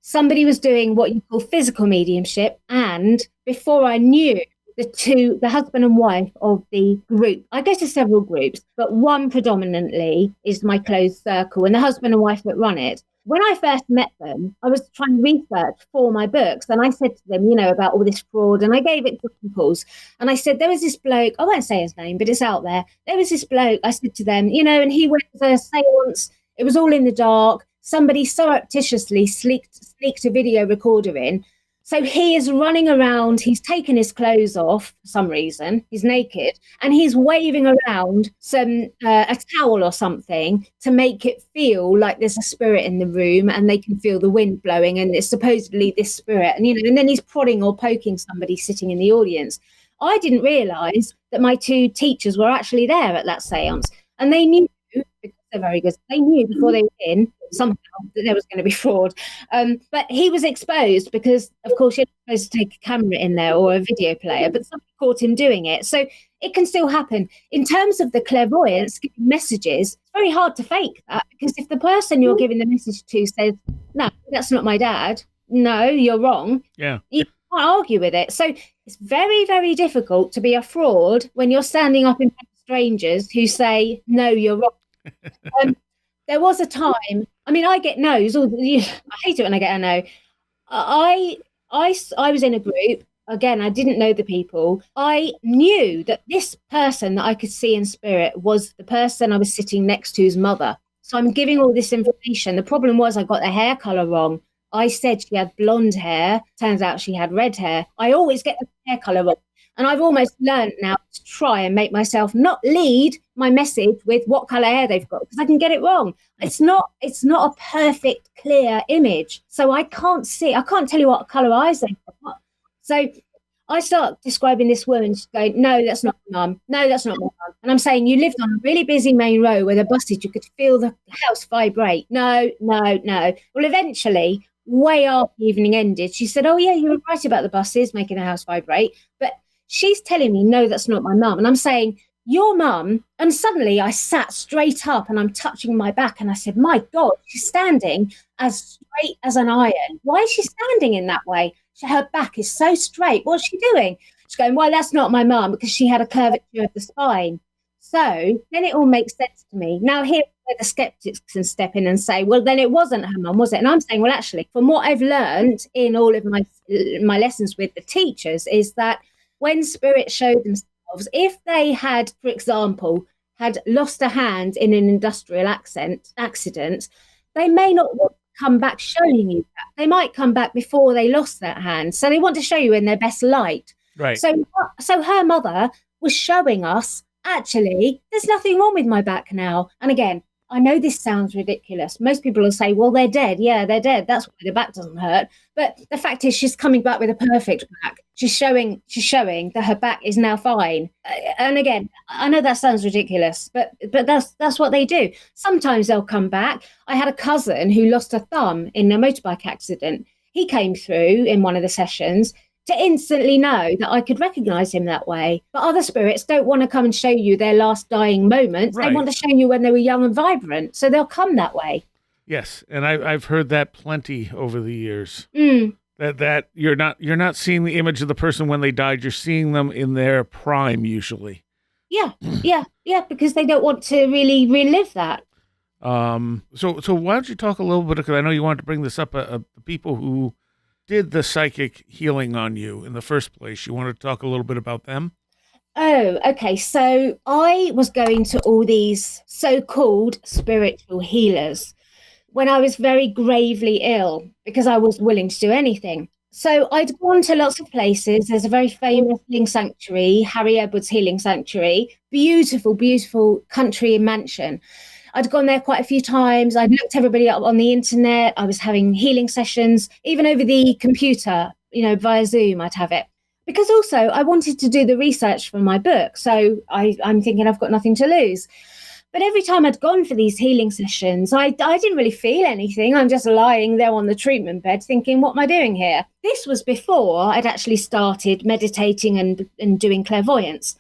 Somebody was doing what you call physical mediumship, and before I knew the husband and wife of the group. I go to several groups, but one predominantly is my closed circle, and the husband and wife that run it. When I first met them, I was trying research for my books, and I said to them, about all this fraud, and I gave examples. And I said, there was this bloke, I won't say his name, but it's out there. There was this bloke, I said to them, and he went to a seance. It was all in the dark. Somebody surreptitiously sneaked a video recorder in. So he is running around, he's taken his clothes off for some reason, he's naked, and he's waving around a towel or something to make it feel like there's a spirit in the room and they can feel the wind blowing and it's supposedly this spirit. And, and then he's prodding or poking somebody sitting in the audience. I didn't realise that my two teachers were actually there at that seance, and they knew, because they're very good, they knew before they were in somehow that there was going to be fraud. But he was exposed because, of course, you're not supposed to take a camera in there or a video player, but somebody caught him doing it. So it can still happen. In terms of the clairvoyance, giving messages, it's very hard to fake that, because if the person you're giving the message to says, no, that's not my dad, no, you're wrong, you can't argue with it. So it's very, very difficult to be a fraud when you're standing up in front of strangers who say, no, you're wrong. There was a time, I get no's. I hate it when I get a no. I was in a group. Again, I didn't know the people. I knew that this person that I could see in spirit was the person I was sitting next to's mother. So I'm giving all this information. The problem was I got the hair colour wrong. I said she had blonde hair. Turns out she had red hair. I always get the hair colour wrong. And I've almost learned now to try and make myself not lead my message with what colour hair they've got, because I can get it wrong. It's not a perfect, clear image. So I can't tell you what colour eyes they've got. So I start describing this woman, she's going, no, that's not my mum. No, that's not my mum. And I'm saying, you lived on a really busy main road where the buses, you could feel the house vibrate. No. Well, eventually, way after the evening ended, she said, oh, yeah, you were right about the buses making the house vibrate. But she's telling me, no, that's not my mum. And I'm saying, your mum. And suddenly I sat straight up and I'm touching my back. And I said, my God, she's standing as straight as an iron. Why is she standing in that way? Her back is so straight. What's she doing? She's going, well, that's not my mum, because she had a curvature of the spine. So then it all makes sense to me. Now here where the skeptics can step in and say, well, then it wasn't her mum, was it? And I'm saying, well, actually, from what I've learned in all of my lessons with the teachers, is that when spirits show themselves, if they had, for example, had lost a hand in an industrial accident, they may not want to come back showing you that. They might come back before they lost that hand. So they want to show you in their best light. Right. So her mother was showing us, actually, there's nothing wrong with my back now. And again, I know this sounds ridiculous. Most people will say, well, they're dead. Yeah, they're dead. That's why the back doesn't hurt. But the fact is, she's coming back with a perfect back. She's showing that her back is now fine. And again, I know that sounds ridiculous, but that's what they do. Sometimes they'll come back. I had a cousin who lost a thumb in a motorbike accident. He came through in one of the sessions to instantly know that I could recognise him that way. But other spirits don't want to come and show you their last dying moments. Right. They want to show you when they were young and vibrant. So they'll come that way. Yes, and I've heard that plenty over the years. Mm. That you're not seeing the image of the person when they died. You're seeing them in their prime usually. Yeah, because they don't want to really relive that. So why don't you talk a little bit, because I know you wanted to bring this up, the people who did the psychic healing on you in the first place. You want to talk a little bit about them? Oh, okay. So I was going to all these so-called spiritual healers when I was very gravely ill, because I was willing to do anything. So I'd gone to lots of places. There's a very famous healing sanctuary, Harry Edwards Healing Sanctuary, beautiful, beautiful country mansion. I'd gone there quite a few times. I'd looked everybody up on the internet. I was having healing sessions, even over the computer, via Zoom, I'd have it. Because also I wanted to do the research for my book. So I'm thinking I've got nothing to lose. But every time I'd gone for these healing sessions, I didn't really feel anything. I'm just lying there on the treatment bed thinking, what am I doing here? This was before I'd actually started meditating and doing clairvoyance.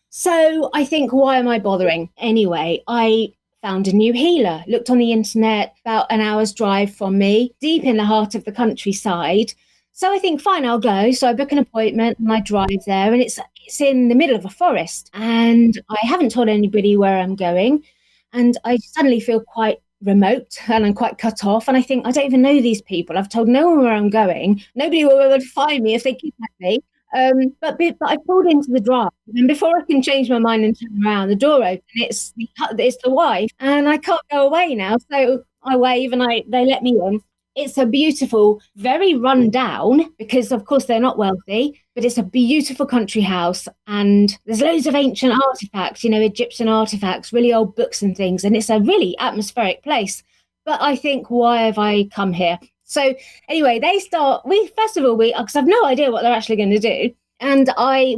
So I think, why am I bothering? Anyway, I found a new healer, looked on the internet, about an hour's drive from me, deep in the heart of the countryside. So I think, fine, I'll go. So I book an appointment and I drive there, and it's in the middle of a forest, and I haven't told anybody where I'm going, and I suddenly feel quite remote and I'm quite cut off, and I think, I don't even know these people. I've told no one where I'm going. Nobody will ever find me if they kidnap me. But I pulled into the drive, and before I can change my mind and turn around, the door opened. It's the wife, and I can't go away now. So I wave, and they let me in. It's a beautiful, very run down, because of course they're not wealthy, but it's a beautiful country house, and there's loads of ancient artifacts, Egyptian artifacts, really old books and things, and it's a really atmospheric place. But I think, why have I come here? So anyway, because I've no idea what they're actually going to do. And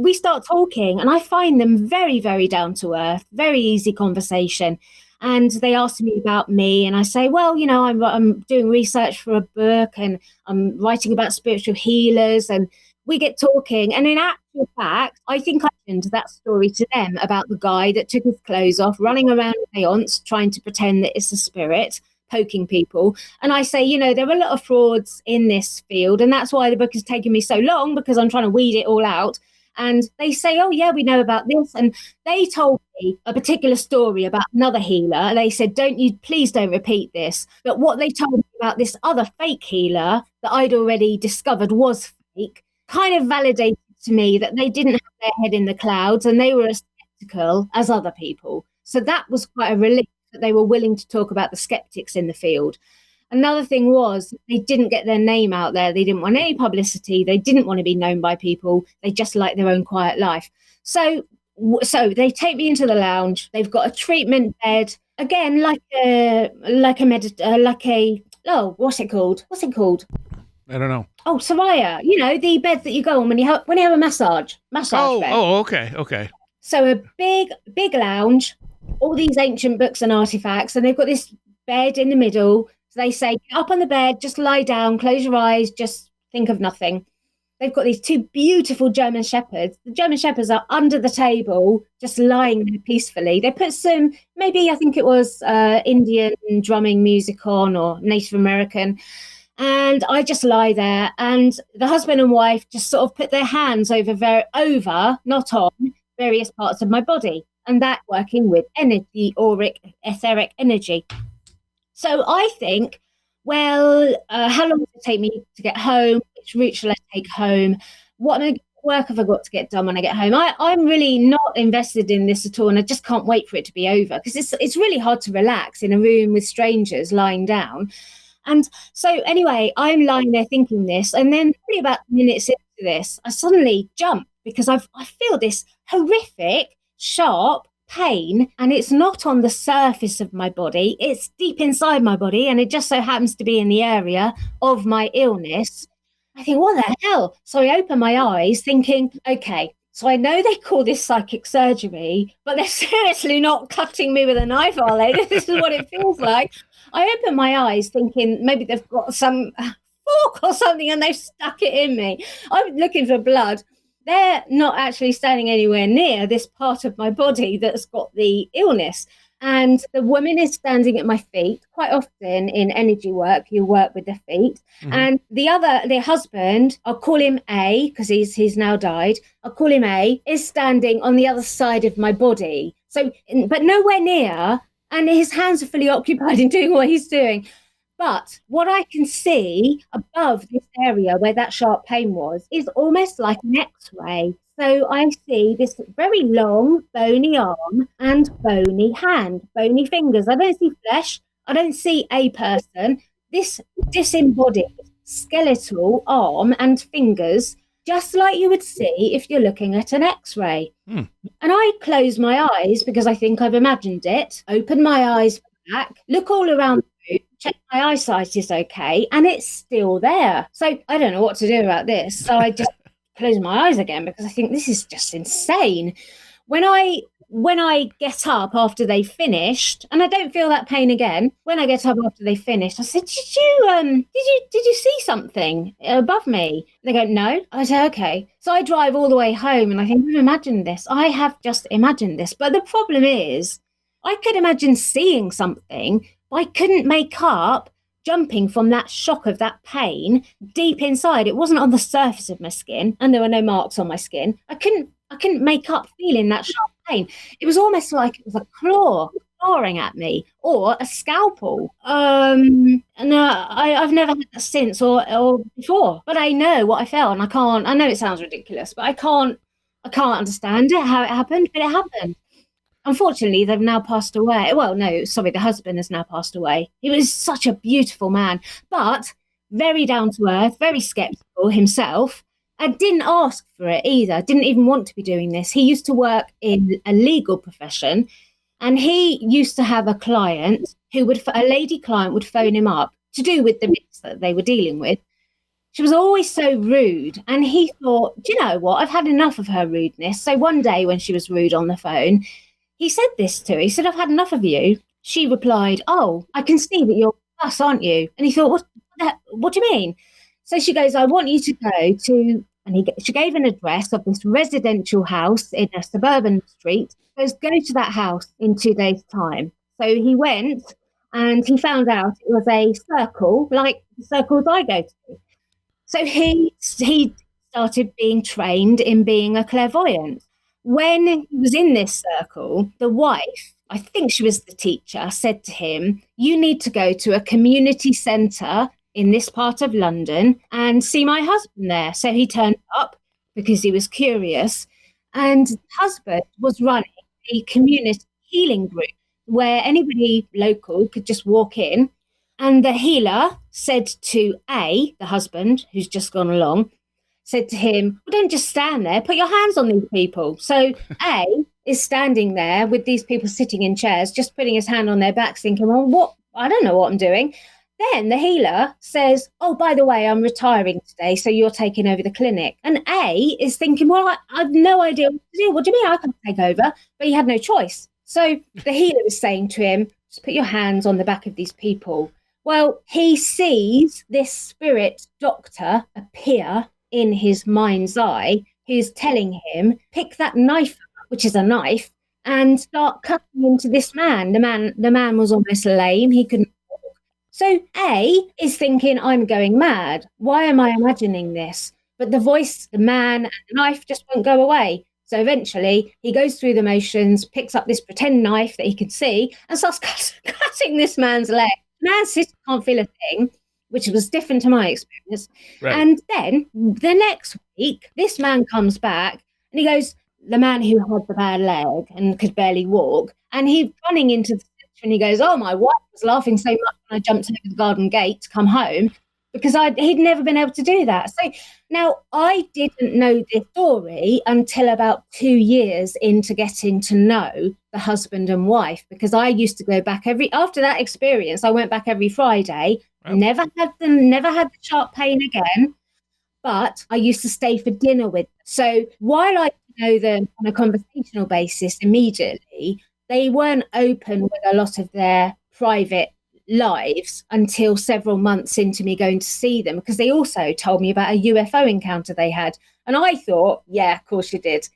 we start talking, and I find them very, very down to earth, very easy conversation. And they ask me about me, and I say, well, I'm doing research for a book, and I'm writing about spiritual healers, and we get talking. And in actual fact, I think I mentioned that story to them about the guy that took his clothes off, running around a seance, trying to pretend that it's a spirit, poking people. And I say, there are a lot of frauds in this field, and that's why the book has taken me so long, because I'm trying to weed it all out. And they say, oh, yeah, we know about this. And they told me a particular story about another healer. They said, please don't repeat this. But what they told me about this other fake healer that I'd already discovered was fake kind of validated to me that they didn't have their head in the clouds, and they were as skeptical as other people. So that was quite a relief, that they were willing to talk about the skeptics in the field. Another thing was, they didn't get their name out there. They didn't want any publicity. They didn't want to be known by people. They just liked their own quiet life. So they take me into the lounge. They've got a treatment bed, again, what's it called? I don't know. Oh, Soraya, the bed that you go on when you have a massage bed. Oh, okay. So a big lounge, all these ancient books and artifacts, and they've got this bed in the middle. So they say, get up on the bed, just lie down, close your eyes, just think of nothing. They've got these two beautiful German shepherds. The German shepherds are under the table, just lying there peacefully. They put some, maybe I think it was Indian drumming music on, or Native American. And I just lie there, and the husband and wife just sort of put their hands over, not on, various parts of my body. And that working with energy, auric, etheric energy. So I think, well, how long does it take me to get home? Which route shall I take home? What work have I got to get done when I get home? I'm really not invested in this at all, and I just can't wait for it to be over, because it's really hard to relax in a room with strangers lying down. And so anyway, I'm lying there thinking this, and then probably about minutes into this, I suddenly jump, because I feel this horrific, sharp pain, and it's not on the surface of my body, it's deep inside my body, and it just so happens to be in the area of my illness. I think, what the hell? So I open my eyes thinking, okay, so I know they call this psychic surgery, but they're seriously not cutting me with a knife, are they? This is what it feels like. I open my eyes thinking maybe they've got some fork or something and they've stuck it in me. I'm looking for blood. They're not actually standing anywhere near this part of my body that's got the illness. And the woman is standing at my feet. Quite often in energy work, you work with the feet. Mm-hmm. And the husband, I'll call him A, because he's now died. I'll call him A, is standing on the other side of my body. So, but nowhere near. And his hands are fully occupied in doing what he's doing. But what I can see above this area where that sharp pain was is almost like an X-ray. So I see this very long, bony arm and bony hand, bony fingers. I don't see flesh. I don't see a person. This disembodied skeletal arm and fingers, just like you would see if you're looking at an X-ray. And I close my eyes because I think I've imagined it, open my eyes back, look all around the room, check my eyesight is okay, and it's still there. So I don't know what to do about this. So I just close my eyes again because I think this is just insane. When I get up after they finished, and I don't feel that pain again, when I get up after they finished, I said, did you see something above me? They go, no. I say, okay. So I drive all the way home and I think, I've imagined this. I have just imagined this. But the problem is, I could imagine seeing something, but I couldn't make up jumping from that shock of that pain deep inside. It wasn't on the surface of my skin, and there were no marks on my skin. I couldn't make up feeling that sharp pain. It was almost like it was a claw clawing at me, or a scalpel. No, I've never had that since or before, but I know what I felt, and I know it sounds ridiculous, but I can't understand it, how it happened, but it happened. Unfortunately, they've now passed away. Well, no, sorry, the husband has now passed away. He was such a beautiful man, but very down to earth, very skeptical himself. I didn't ask for it either. Didn't even want to be doing this. He used to work in a legal profession, and he used to have a client a lady client would phone him up to do with the bits that they were dealing with. She was always so rude, and he thought, do you know what? I've had enough of her rudeness. So one day when she was rude on the phone, he said this to her. He said, I've had enough of you. She replied, oh, I can see that you're us, aren't you? And he thought, what do you mean? So she goes, I want you to go to, she gave an address of this residential house in a suburban street. He goes, go to that house in 2 days' time. So he went, and he found out it was a circle, like the circles I go to. So he started being trained in being a clairvoyant. When he was in this circle, the wife, I think she was the teacher, said to him, you need to go to a community centre in this part of London and see my husband there. So he turned up because he was curious. And the husband was running a community healing group where anybody local could just walk in. And the healer said to the husband, who's just gone along, said to him, well, don't just stand there, put your hands on these people. So A is standing there with these people sitting in chairs, just putting his hand on their backs, thinking, well, I don't know what I'm doing. Then the healer says, oh, by the way, I'm retiring today, so you're taking over the clinic. And A is thinking, well, I've no idea what to do. What do you mean I can take over? But he had no choice. So the healer is saying to him, just put your hands on the back of these people. Well, he sees this spirit doctor appear in his mind's eye, who's telling him, pick that knife up, which is a knife, and start cutting into this man. The man was almost lame. He couldn't walk. So A is thinking, I'm going mad. Why am I imagining this? But the voice, the man, and the knife just won't go away. So eventually he goes through the motions, picks up this pretend knife that he could see, and starts cutting this man's leg. The man's sister can't feel a thing, which was different to my experience. Right. And then the next week, this man comes back and he goes, the man who had the bad leg and could barely walk, and he's running into the center and he goes, oh, my wife was laughing so much when I jumped over the garden gate to come home because he'd never been able to do that. So now I didn't know this story until about 2 years into getting to know the husband and wife, because I used to go back after that experience, I went back every Friday. Wow. Never had the sharp pain again, but I used to stay for dinner with them. So while I know them on a conversational basis immediately, they weren't open with a lot of their private lives until several months into me going to see them, because they also told me about a UFO encounter they had. And I thought, yeah, of course you did,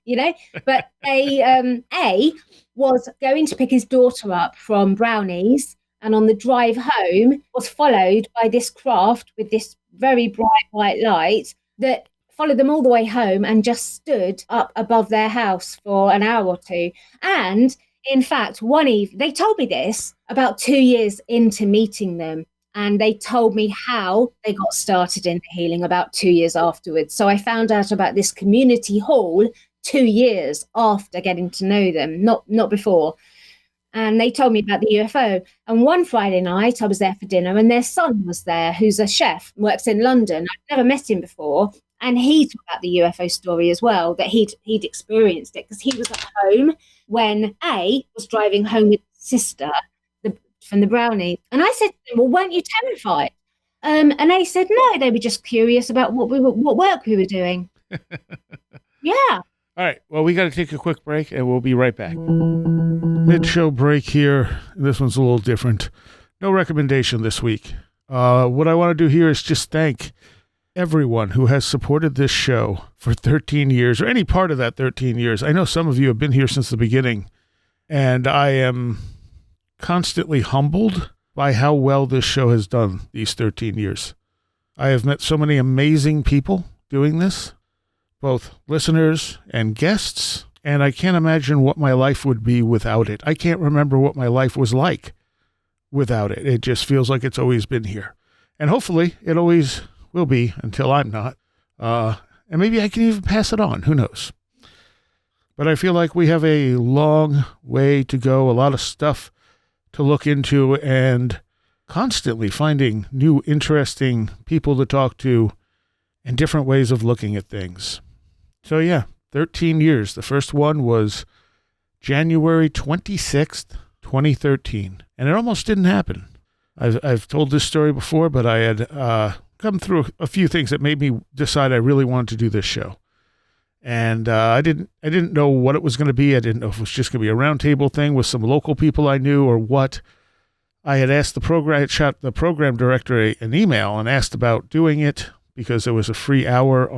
But A was going to pick his daughter up from Brownies, and on the drive home was followed by this craft with this very bright white light that followed them all the way home and just stood up above their house for an hour or two. And in fact, one evening, they told me this about 2 years into meeting them, and they told me how they got started in healing about 2 years afterwards. So I found out about this community hall 2 years after getting to know them, not before. And they told me about the UFO. And one Friday night, I was there for dinner, and their son was there, who's a chef, works in London. I'd never met him before. And he talked about the UFO story as well, that he'd experienced it, because he was at home when A was driving home with his sister from the Brownie. And I said to him, well, weren't you terrified? And A said, no, they were just curious about what work we were doing. Yeah. All right. Well, we got to take a quick break, and we'll be right back. Mid-show break here. This one's a little different. No recommendation this week. What I want to do here is just thank everyone who has supported this show for 13 years, or any part of that 13 years. I know some of you have been here since the beginning, and I am constantly humbled by how well this show has done these 13 years. I have met so many amazing people doing this, both listeners and guests, and I can't imagine what my life would be without it. I can't remember what my life was like without it. It just feels like it's always been here. And hopefully it always will be until I'm not. And maybe I can even pass it on. Who knows? But I feel like we have a long way to go, a lot of stuff to look into, and constantly finding new interesting people to talk to and different ways of looking at things. So yeah, 13 years. The first one was January 26th, 2013. And it almost didn't happen. I've told this story before, but I had come through a few things that made me decide I really wanted to do this show. And I didn't know what it was going to be. I didn't know if it was just going to be a roundtable thing with some local people I knew or what. I had asked I had shot the program director an email and asked about doing it because there was a free hour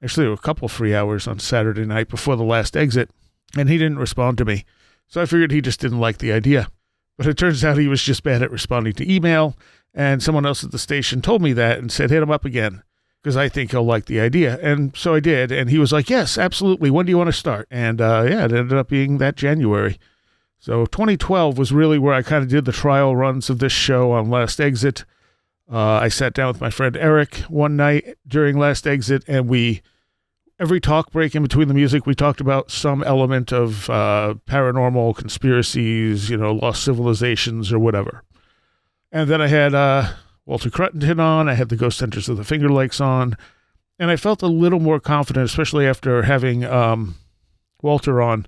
actually there were a couple free hours on Saturday night before the last exit, and he didn't respond to me. So I figured he just didn't like the idea. But it turns out he was just bad at responding to email, and someone else at the station told me that and said, hit him up again, because I think he'll like the idea. And so I did, and he was like, yes, absolutely. When do you want to start? And yeah, it ended up being that January. So 2012 was really where I kind of did the trial runs of this show on Last Exit. I sat down with my friend Eric one night during Last Exit, and every talk break in between the music, we talked about some element of paranormal conspiracies, lost civilizations or whatever. And then I had Walter Cruttenden on. I had the Ghost Hunters of the Finger Lakes on. And I felt a little more confident, especially after having Walter on,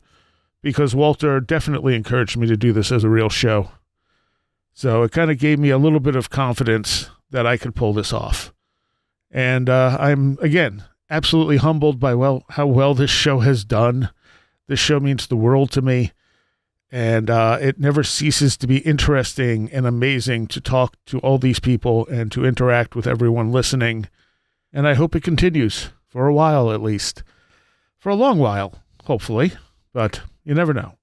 because Walter definitely encouraged me to do this as a real show. So it kind of gave me a little bit of confidence that I could pull this off. And I'm, again, absolutely humbled by how well this show has done. This show means the world to me. And it never ceases to be interesting and amazing to talk to all these people and to interact with everyone listening. And I hope it continues for a while, at least. For a long while, hopefully. But you never know.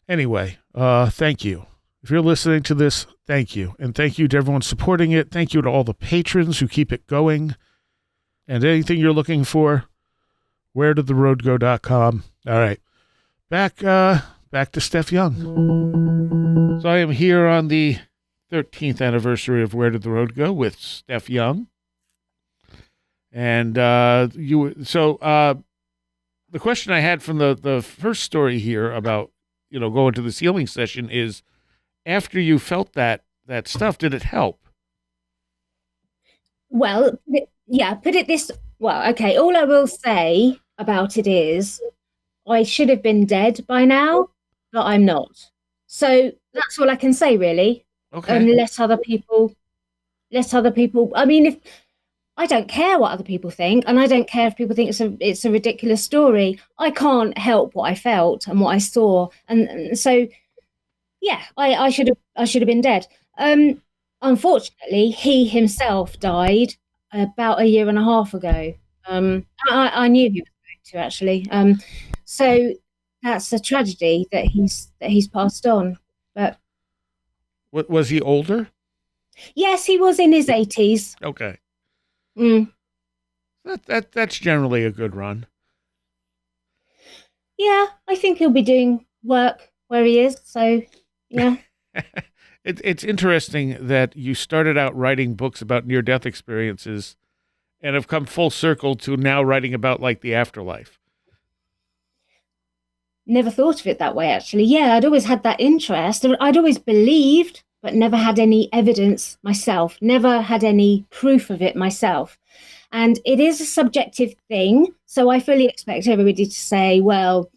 Anyway, thank you. If you're listening to this, thank you. And thank you to everyone supporting it. Thank you to all the patrons who keep it going. And anything you're looking for, wheredidtheroadgo.com. All right. Back to Steph Young. So I am here on the 13th anniversary of Where Did the Road Go with Steph Young. And the question I had from the first story here about, going to this healing session is, after you felt that stuff, did it help? Well, yeah, put it this, well, okay, all I will say about it is I should have been dead by now, but I'm not. So that's all I can say, really. Okay. Let other people, I mean, if I don't care what other people think, and I don't care if people think it's a ridiculous story. I can't help what I felt and what I saw. And so, yeah, I should have been dead. Unfortunately, he himself died about a year and a half ago. I knew he was going to, actually. So that's a tragedy that he's passed on. But what, was he older? Yes, he was in his 80s. Okay. Mm. That's generally a good run. Yeah, I think he'll be doing work where he is. So, yeah. It's interesting that you started out writing books about near-death experiences and have come full circle to now writing about, like, the afterlife. Never thought of it that way, actually. Yeah, I'd always had that interest. I'd always believed, but never had any evidence myself, never had any proof of it myself. And it is a subjective thing. So I fully expect everybody to say, well,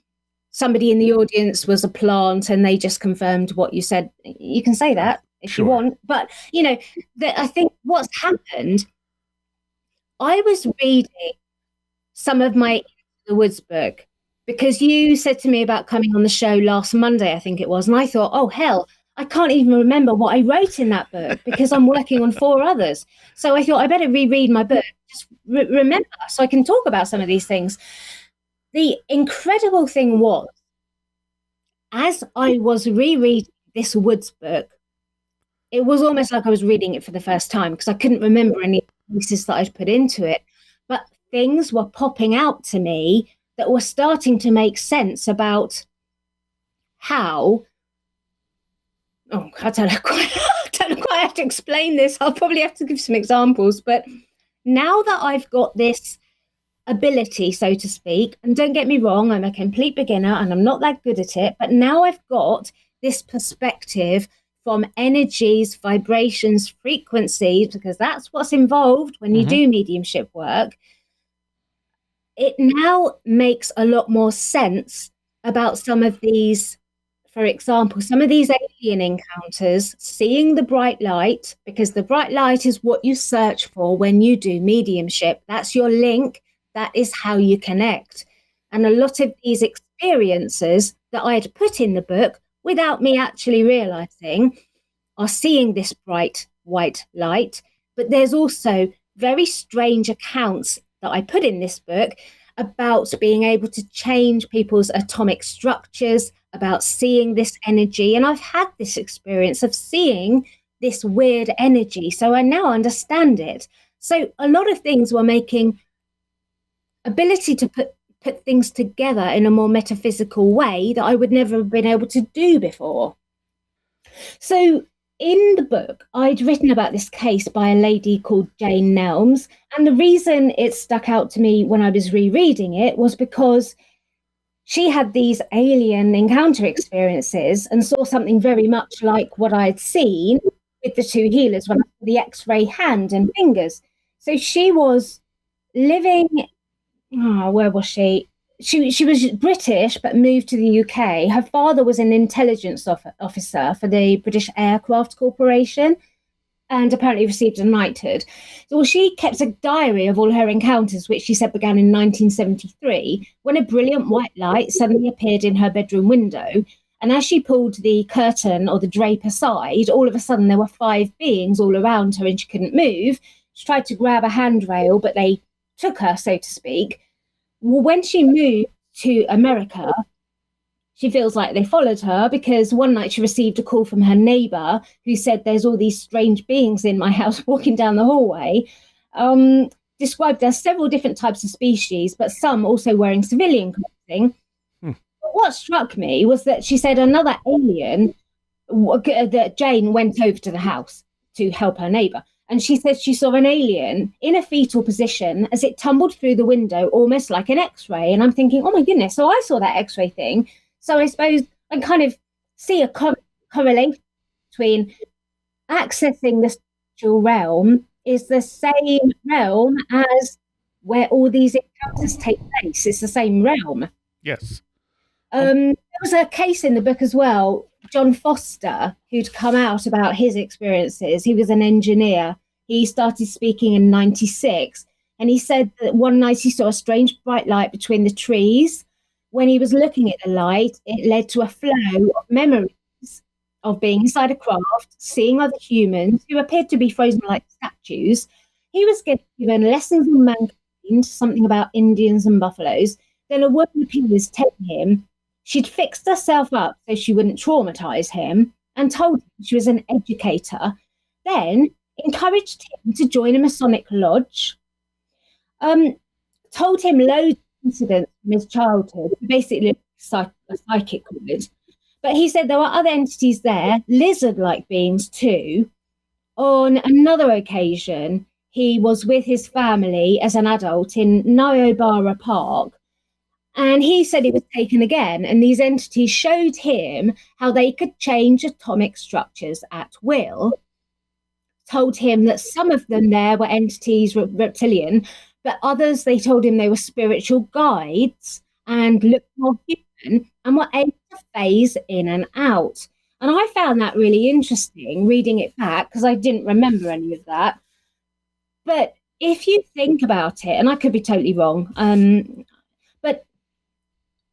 somebody in the audience was a plant and they just confirmed what you said. You can say that if Sure. you want. But, I think what's happened, I was reading some of my Into the Woods book because you said to me about coming on the show last Monday, I think it was. And I thought, oh, hell, I can't even remember what I wrote in that book because I'm working on 4 others. So I thought I better reread my book, just remember so I can talk about some of these things. The incredible thing was, as I was rereading this Woods book, it was almost like I was reading it for the first time because I couldn't remember any pieces that I'd put into it. But things were popping out to me that were starting to make sense about how. Oh, I don't know quite how to explain this. I'll probably have to give some examples. But now that I've got this ability, so to speak, and don't get me wrong, I'm a complete beginner and I'm not that good at it, but now I've got this perspective from energies, vibrations, frequencies, because that's what's involved when you do mediumship work. It now makes a lot more sense about some of these, for example, some of these alien encounters, seeing the bright light, because the bright light is what you search for when you do mediumship. That's your link. That is how you connect. And a lot of these experiences that I had put in the book without me actually realizing are seeing this bright white light. But there's also very strange accounts that I put in this book about being able to change people's atomic structures, about seeing this energy. And I've had this experience of seeing this weird energy. So I now understand it. So a lot of things were making ability to put things together in a more metaphysical way that I would never have been able to do before. So in the book, I'd written about this case by a lady called Jane Nelms. And the reason it stuck out to me when I was rereading it was because she had these alien encounter experiences and saw something very much like what I'd seen with the two healers when I saw the X-ray hand and fingers. So she was living, where was she? She was British, but moved to the UK. Her father was an intelligence officer for the British Aircraft Corporation and apparently received a knighthood. So she kept a diary of all her encounters, which she said began in 1973, when a brilliant white light suddenly appeared in her bedroom window. And as she pulled the curtain or the drape aside, all of a sudden there were 5 beings all around her and she couldn't move. She tried to grab a handrail, but they took her, so to speak. Well, when she moved to America, she feels like they followed her because one night she received a call from her neighbor who said there's all these strange beings in my house walking down the hallway, described as several different types of species, but some also wearing civilian clothing. But what struck me was that she said another alien, that Jane went over to the house to help her neighbor. And she said she saw an alien in a fetal position as it tumbled through the window, almost like an X-ray. And I'm thinking, oh my goodness, so I saw that X-ray thing. So I suppose I kind of see a correlation between accessing the spiritual realm is the same realm as where all these encounters take place. It's the same realm. Yes. There was a case in the book as well, John Foster, who'd come out about his experiences. He was an engineer. He started speaking in 96, and he said that one night he saw a strange bright light between the trees. When he was looking at the light, it led to a flow of memories of being inside a craft, seeing other humans who appeared to be frozen like statues. He was given lessons on mankind, something about Indians and buffaloes. Then a woman appears telling him she'd fixed herself up so she wouldn't traumatize him and told him she was an educator. Then encouraged him to join a Masonic lodge, told him loads of incidents from his childhood, basically a psychic would. But he said there were other entities there, lizard-like beings too. On another occasion, he was with his family as an adult in Niobrara Park, and he said he was taken again, and these entities showed him how they could change atomic structures at will, told him that some of them there were entities, reptilian, but others, they told him they were spiritual guides and looked more human and were able to phase in and out. And I found that really interesting, reading it back, because I didn't remember any of that. But if you think about it, and I could be totally wrong, but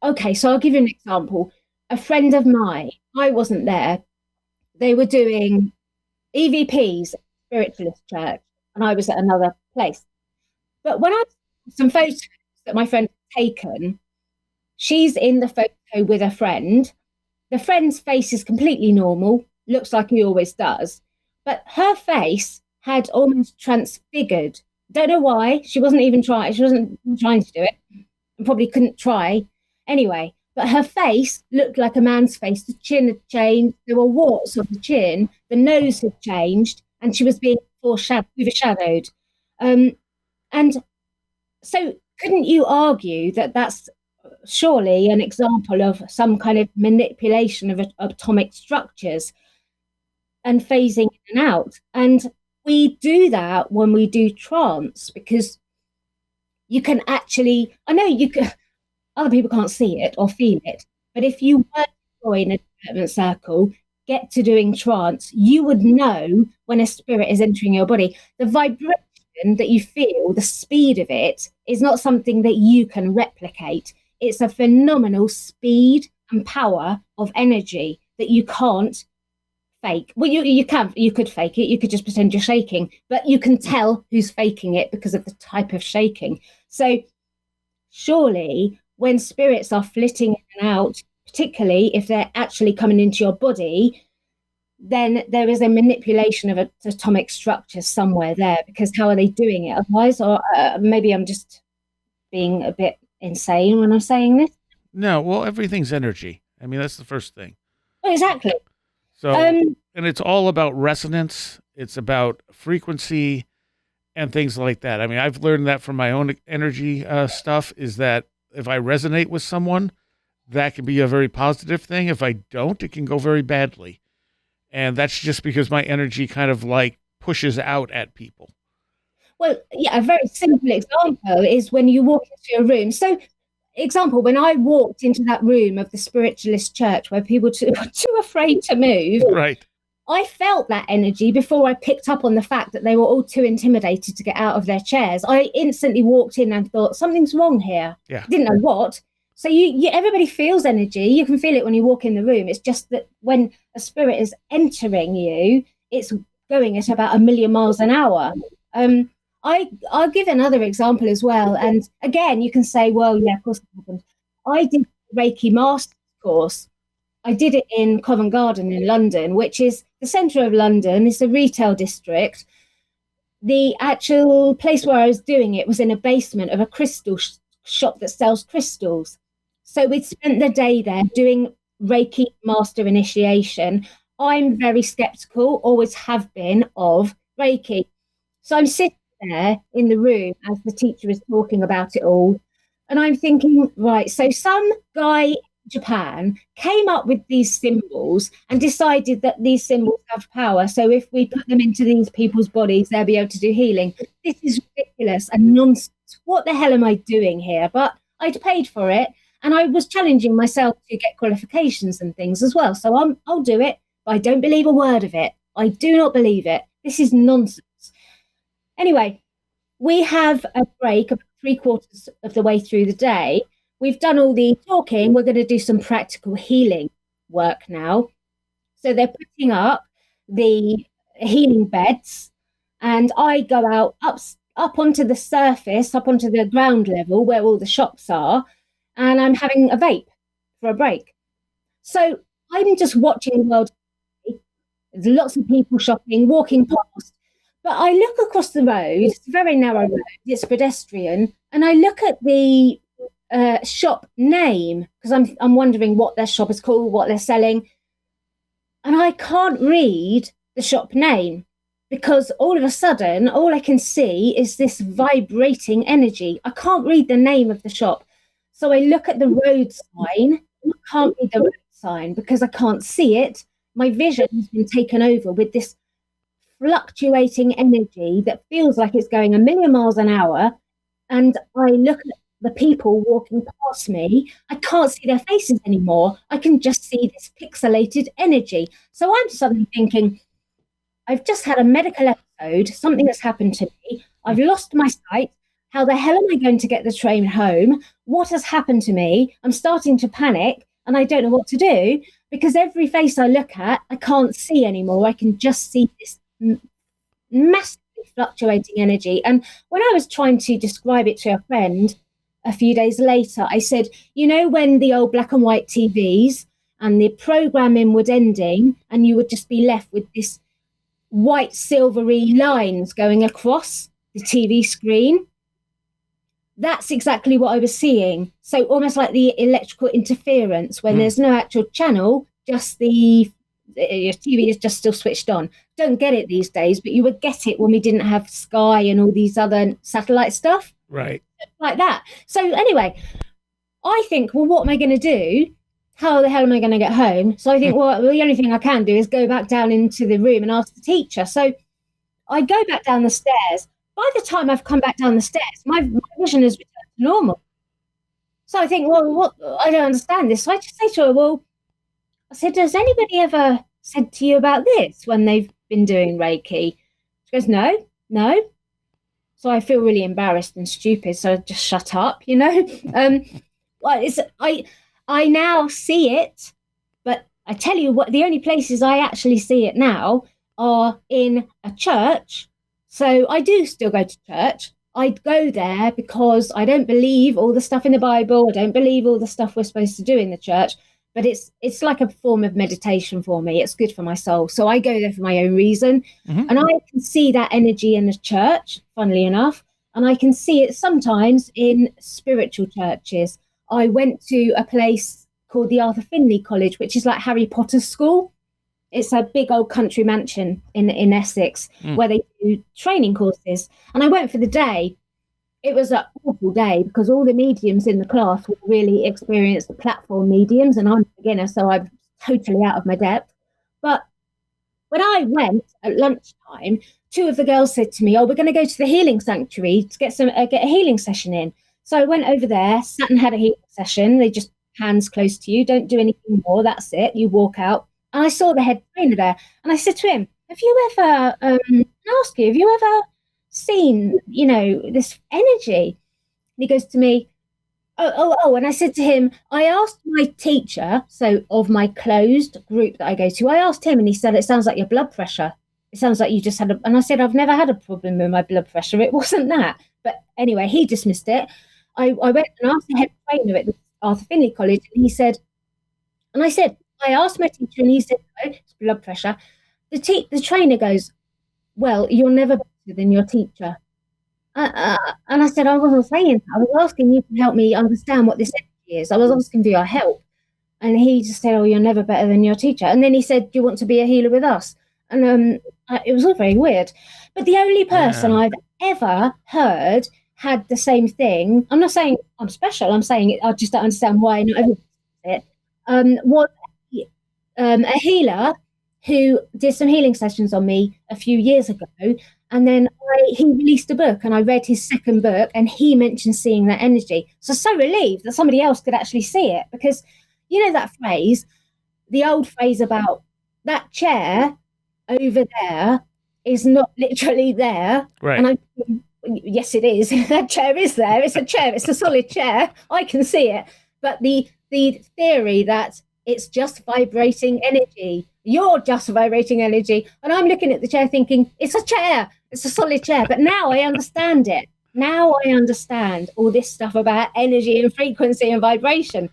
okay, so I'll give you an example. A friend of mine, I wasn't there, they were doing EVPs, Spiritualist Church, and I was at another place. But when I saw some photos that my friend had taken, she's in the photo with a friend. The friend's face is completely normal, looks like he always does. but her face had almost transfigured. Don't know why. She wasn't even trying. She wasn't trying to do it, and probably couldn't try anyway. But her face looked like a man's face. The chin had changed. There were warts on the chin. The nose had changed, and she was being overshadowed. And so, couldn't you argue that that's surely an example of some kind of manipulation of atomic structures and phasing in and out? And we do that when we do trance, because you can actually, I know you can, other people can't see it or feel it, but if you were to join a development circle, get to doing trance, you would know when a spirit is entering your body. The vibration that you feel, the speed of it, is not something that you can replicate. It's a phenomenal speed and power of energy that you can't fake. Well, you could fake it. You could just pretend you're shaking, but you can tell who's faking it because of the type of shaking. So surely when spirits are flitting in and out, particularly if they're actually coming into your body, then there is a manipulation of atomic structure somewhere there, because how are they doing it otherwise? Or maybe I'm just being a bit insane when I'm saying this. No, well, everything's energy. I mean, that's the first thing. Oh, exactly. So, and it's all about resonance. It's about frequency and things like that. I mean, I've learned that from my own energy stuff, is that if I resonate with someone, that can be a very positive thing. If I don't, it can go very badly. And that's just because my energy kind of like pushes out at people. Well, yeah, a very simple example is when you walk into a room. So, example, when I walked into that room of the spiritualist church where people were too afraid to move, right, I felt that energy before I picked up on the fact that they were all too intimidated to get out of their chairs. I instantly walked in and thought, something's wrong here. Yeah. Didn't know what. So everybody feels energy. You can feel it when you walk in the room. It's just that when a spirit is entering you, it's going at about 1,000,000 miles an hour. I'll give another example as well. And again, you can say, well, yeah, of course it happened. I did the Reiki Master's course. I did it in Covent Garden in London, which is the centre of London. It's a retail district. The actual place where I was doing it was in a basement of a crystal shop that sells crystals. So we'd spent the day there doing Reiki Master initiation. I'm very skeptical, always have been, of Reiki. So I'm sitting there in the room as the teacher is talking about it all. And I'm thinking, right, so some guy in Japan came up with these symbols and decided that these symbols have power. So if we put them into these people's bodies, they'll be able to do healing. This is ridiculous and nonsense. What the hell am I doing here? But I'd paid for it. And I was challenging myself to get qualifications and things as well. So I'll do it, but I don't believe a word of it. I do not believe it. This is nonsense. Anyway, we have a break of 3/4 of the way through the day. We've done all the talking. We're going to do some practical healing work now. So they're putting up the healing beds, and I go out up onto the surface, up onto the ground level where all the shops are, and I'm having a vape for a break. So I'm just watching the world. There's lots of people shopping, walking past. But I look across the road, it's a very narrow road, it's pedestrian, and I look at the shop name, because I'm wondering what their shop is called, what they're selling. And I can't read the shop name, because all of a sudden, all I can see is this vibrating energy. I can't read the name of the shop. So I look at the road sign. I can't read the road sign because I can't see it. My vision has been taken over with this fluctuating energy that feels like it's going 1,000,000 miles an hour. And I look at the people walking past me. I can't see their faces anymore. I can just see this pixelated energy. So I'm suddenly thinking, I've just had a medical episode. Something has happened to me. I've lost my sight. How the hell am I going to get the train home? What has happened to me? I'm starting to panic and I don't know what to do, because every face I look at, I can't see anymore. I can just see this massively fluctuating energy. And when I was trying to describe it to a friend a few days later, I said, you know, when the old black and white TVs and the programming would ending and you would just be left with this white silvery lines going across the TV screen. That's exactly what I was seeing. So almost like the electrical interference when there's no actual channel, just your TV is just still switched on. Don't get it these days, but you would get it when we didn't have Sky and all these other satellite stuff. Right. Like that. So anyway, I think, well, what am I going to do? How the hell am I going to get home? So I think, well, the only thing I can do is go back down into the room and ask the teacher. So I go back down the stairs. By the time I've come back down the stairs, my vision has returned to normal. So I think, well, what? I don't understand this. So I just say to her, well, I said, has anybody ever said to you about this when they've been doing Reiki? She goes, no. So I feel really embarrassed and stupid. So I just shut up, Well, I now see it, but I tell you what, the only places I actually see it now are in a church. So I do still go to church. I go there because I don't believe all the stuff in the Bible. I don't believe all the stuff we're supposed to do in the church, but it's like a form of meditation for me. It's good for my soul. So I go there for my own reason. And I can see that energy in the church, funnily enough, and I can see it sometimes in spiritual churches. I went to a place called the Arthur Findlay College, which is like Harry Potter's school. It's a big old country mansion in Essex where they do training courses. And I went for the day. It was an awful day because all the mediums in the class were really experienced platform mediums, and I'm a beginner, so I'm totally out of my depth. But when I went at lunchtime, two of the girls said to me, we're going to go to the healing sanctuary to get a healing session in. So I went over there, sat and had a healing session. They just hands close to you, don't do anything more, that's it. You walk out. And I saw the head trainer there, and I said to him, have you ever, have you ever seen, this energy? And he goes to me, oh. And I said to him, I asked my teacher, so of my closed group that I go to, I asked him, and he said, it sounds like your blood pressure. It sounds like you just had and I said, I've never had a problem with my blood pressure. It wasn't that. But anyway, he dismissed it. I went and asked the head trainer at the Arthur Findlay College, and he said, and I said, I asked my teacher, and he said, no, it's blood pressure. The trainer goes, well, you're never better than your teacher. And I said, I wasn't saying that. I was asking you to help me understand what this energy is. I was asking for your help. And he just said, you're never better than your teacher. And then he said, do you want to be a healer with us? And it was all very weird. But the only person I've ever heard had the same thing, I'm not saying I'm special, I'm saying I just don't understand why not everyone does it, was a healer who did some healing sessions on me a few years ago, and then he released a book, and I read his second book, and he mentioned seeing that energy. So relieved that somebody else could actually see it, because that phrase, the old phrase about that chair over there is not literally there, right? And yes, it is. That chair is there. It's a chair. It's a solid chair. I can see it, but the theory that it's just vibrating energy. You're just vibrating energy. And I'm looking at the chair thinking, it's a chair. It's a solid chair. But now I understand it. Now I understand all this stuff about energy and frequency and vibration,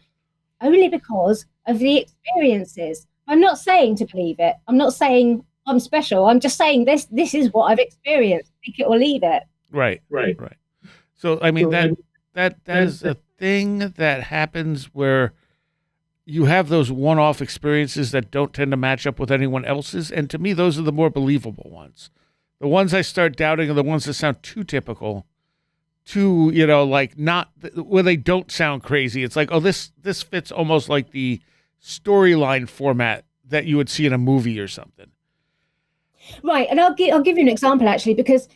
only because of the experiences. I'm not saying to believe it. I'm not saying I'm special. I'm just saying this is what I've experienced. Take it or leave it. Right. So, I mean, that is a thing that happens where you have those one-off experiences that don't tend to match up with anyone else's. And to me, those are the more believable ones. The ones I start doubting are the ones that sound too typical, too, not where they don't sound crazy. It's like, this fits almost like the storyline format that you would see in a movie or something. Right. And I'll give you an example, actually, because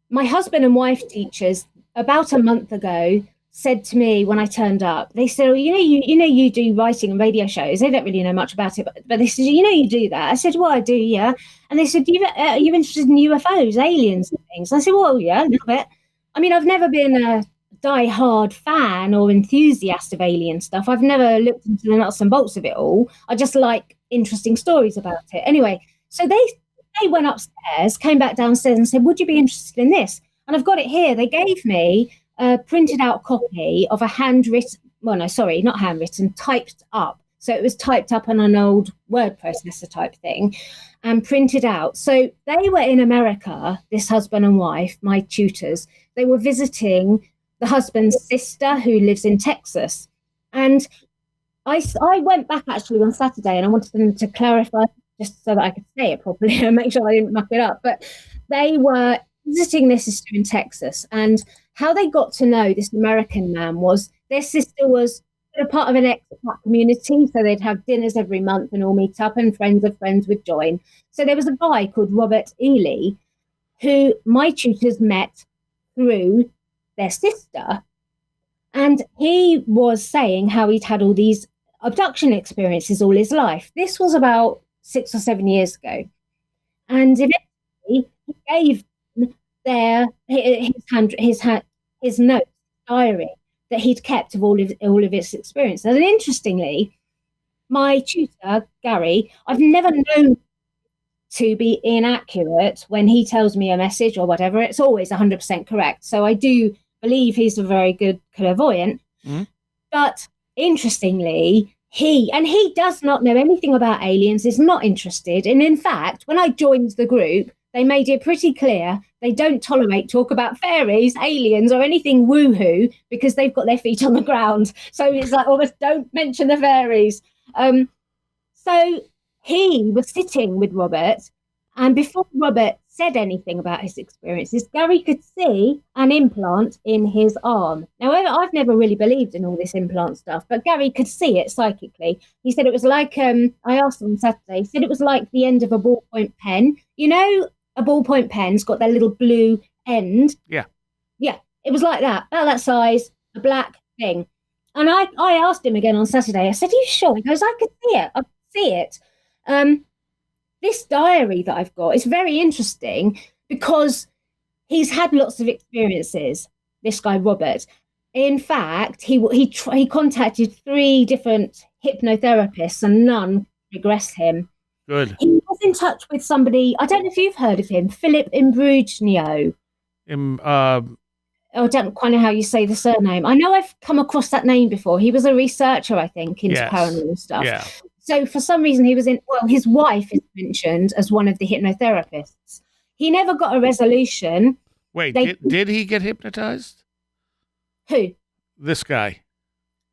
my husband and wife teachers about a month ago said to me when I turned up, they said, you do writing and radio shows. They don't really know much about it, but they said, you do that. I said, well, I do, yeah. And they said, are you interested in UFOs, aliens and things? I said, well, yeah, a little bit. I mean, I've never been a die-hard fan or enthusiast of alien stuff. I've never looked into the nuts and bolts of it all. I just like interesting stories about it. Anyway, so they went upstairs, came back downstairs and said, would you be interested in this? And I've got it here. They gave me a printed out copy of a typed up So it was typed up on an old word processor type thing and printed out. So they were in America, this husband and wife, my tutors. They were visiting the husband's sister who lives in Texas. And I went back actually on Saturday and I wanted them to clarify just so that I could say it properly and make sure I didn't muck it up. But they were visiting their sister in Texas, and how they got to know this American man was their sister was a part of an expat community, so they'd have dinners every month and all meet up, and friends of friends would join. So there was a guy called Robert Ely who my tutors met through their sister, and he was saying how he'd had all these abduction experiences all his life. This was about 6 or 7 years ago. And eventually he gave his notes, diary that he'd kept of all of his experiences. And interestingly, my tutor, Gary, I've never known to be inaccurate when he tells me a message or whatever. It's always 100% correct. So I do believe he's a very good clairvoyant. Mm. But interestingly, he does not know anything about aliens, is not interested. And in fact, when I joined the group, they made it pretty clear they don't tolerate talk about fairies, aliens, or anything woohoo because they've got their feet on the ground. So it's like almost don't mention the fairies. So he was sitting with Robert, and before Robert said anything about his experiences, Gary could see an implant in his arm. Now, I've never really believed in all this implant stuff, but Gary could see it psychically. He said it was like, I asked him on Saturday, he said it was like the end of a ballpoint pen. You know, a ballpoint pen's got that little blue end. Yeah. Yeah, it was like that, about that size, a black thing. And I asked him again on Saturday, I said, are you sure? He goes, I could see it. I could see it. This diary that I've got is very interesting because he's had lots of experiences, this guy, Robert. In fact, he contacted 3 different hypnotherapists and none regressed him. Good. He was in touch with somebody, I don't know if you've heard of him, Philip Imbrugno. I don't quite know how you say the surname. I know I've come across that name before. He was a researcher, I think, into paranormal stuff. Yeah. So for some reason his wife is mentioned as one of the hypnotherapists. He never got a resolution. Wait, did he get hypnotized? Who? This guy.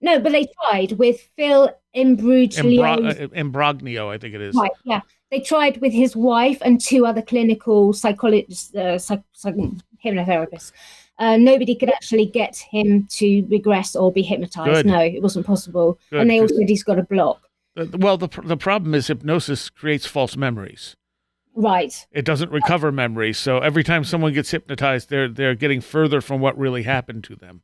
No, but they tried with Phil Imbrogno, I think it is. Right, yeah. They tried with his wife and 2 other clinical psychologists, hypnotherapists. Nobody could actually get him to regress or be hypnotized. Good. No, it wasn't possible. Good. And they all said he's got a block. Well, the problem is hypnosis creates false memories. Right. It doesn't recover memories. So every time someone gets hypnotized, they're getting further from what really happened to them.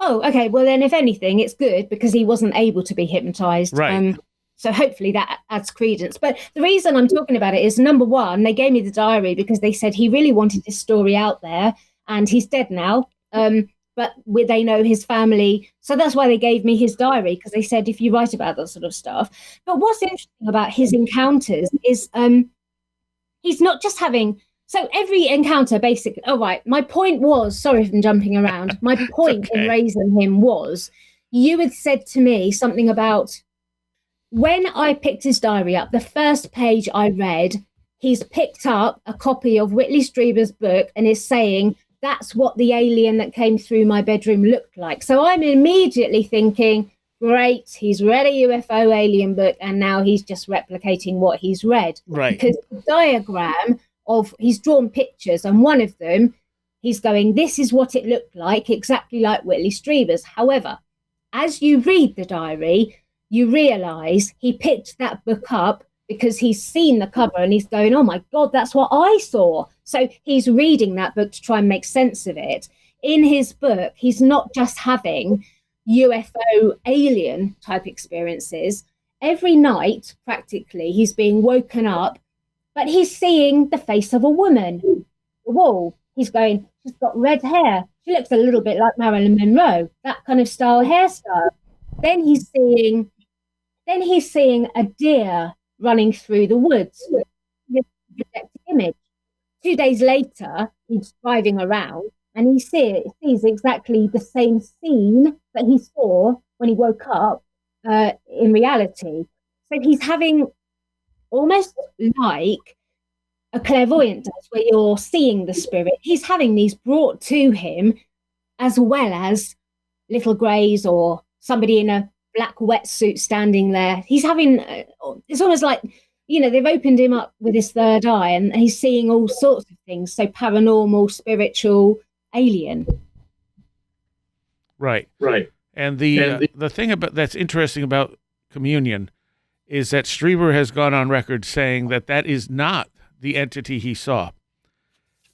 Oh, okay. Well, then if anything, it's good because he wasn't able to be hypnotized. Right. So hopefully that adds credence. But the reason I'm talking about it is, number one, they gave me the diary because they said he really wanted this story out there and he's dead now. But they know his family. So that's why they gave me his diary, because they said, if you write about that sort of stuff. But what's interesting about his encounters is he's not just having... So every encounter, basically... Oh, right. My point was... Sorry if I'm jumping around. My point in raising him was, you had said to me something about... When I picked his diary up, the first page I read, he's picked up a copy of Whitley Strieber's book and is saying... That's what the alien that came through my bedroom looked like. So I'm immediately thinking, great, he's read a UFO alien book and now he's just replicating what he's read. Right. Because the diagram he's drawn pictures, and one of them, he's going, this is what it looked like, exactly like Whitley Strieber's. However, as you read the diary, you realise he picked that book up because he's seen the cover and he's going, oh my God, that's what I saw. So he's reading that book to try and make sense of it. In his book, he's not just having UFO alien type experiences. Every night, practically, he's being woken up, but he's seeing the face of a woman. The wall. He's going, she's got red hair. She looks a little bit like Marilyn Monroe, that kind of style hairstyle. Then he's seeing a deer running through the woods. Projected image. 2 days later, he's driving around and he sees exactly the same scene that he saw when he woke up in reality. So he's having almost like a clairvoyant does, where you're seeing the spirit. He's having these brought to him, as well as little greys or somebody in a black wetsuit standing there. He's having, it's almost like, they've opened him up with his third eye and he's seeing all sorts of things. So paranormal, spiritual, alien. Right. And the thing that's interesting about communion is that Strieber has gone on record saying that is not the entity he saw.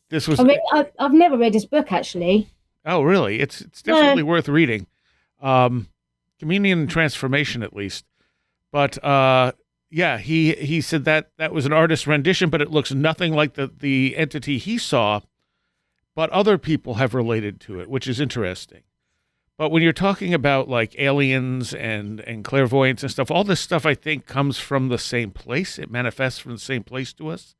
This was. I've never read his book, actually. Oh, really? It's definitely worth reading. Communion and Transformation, at least. But yeah, he said that was an artist's rendition, but it looks nothing like the entity he saw. But other people have related to it, which is interesting. But when you're talking about like aliens and clairvoyance and stuff, all this stuff I think comes from the same place. It manifests from the same place to us.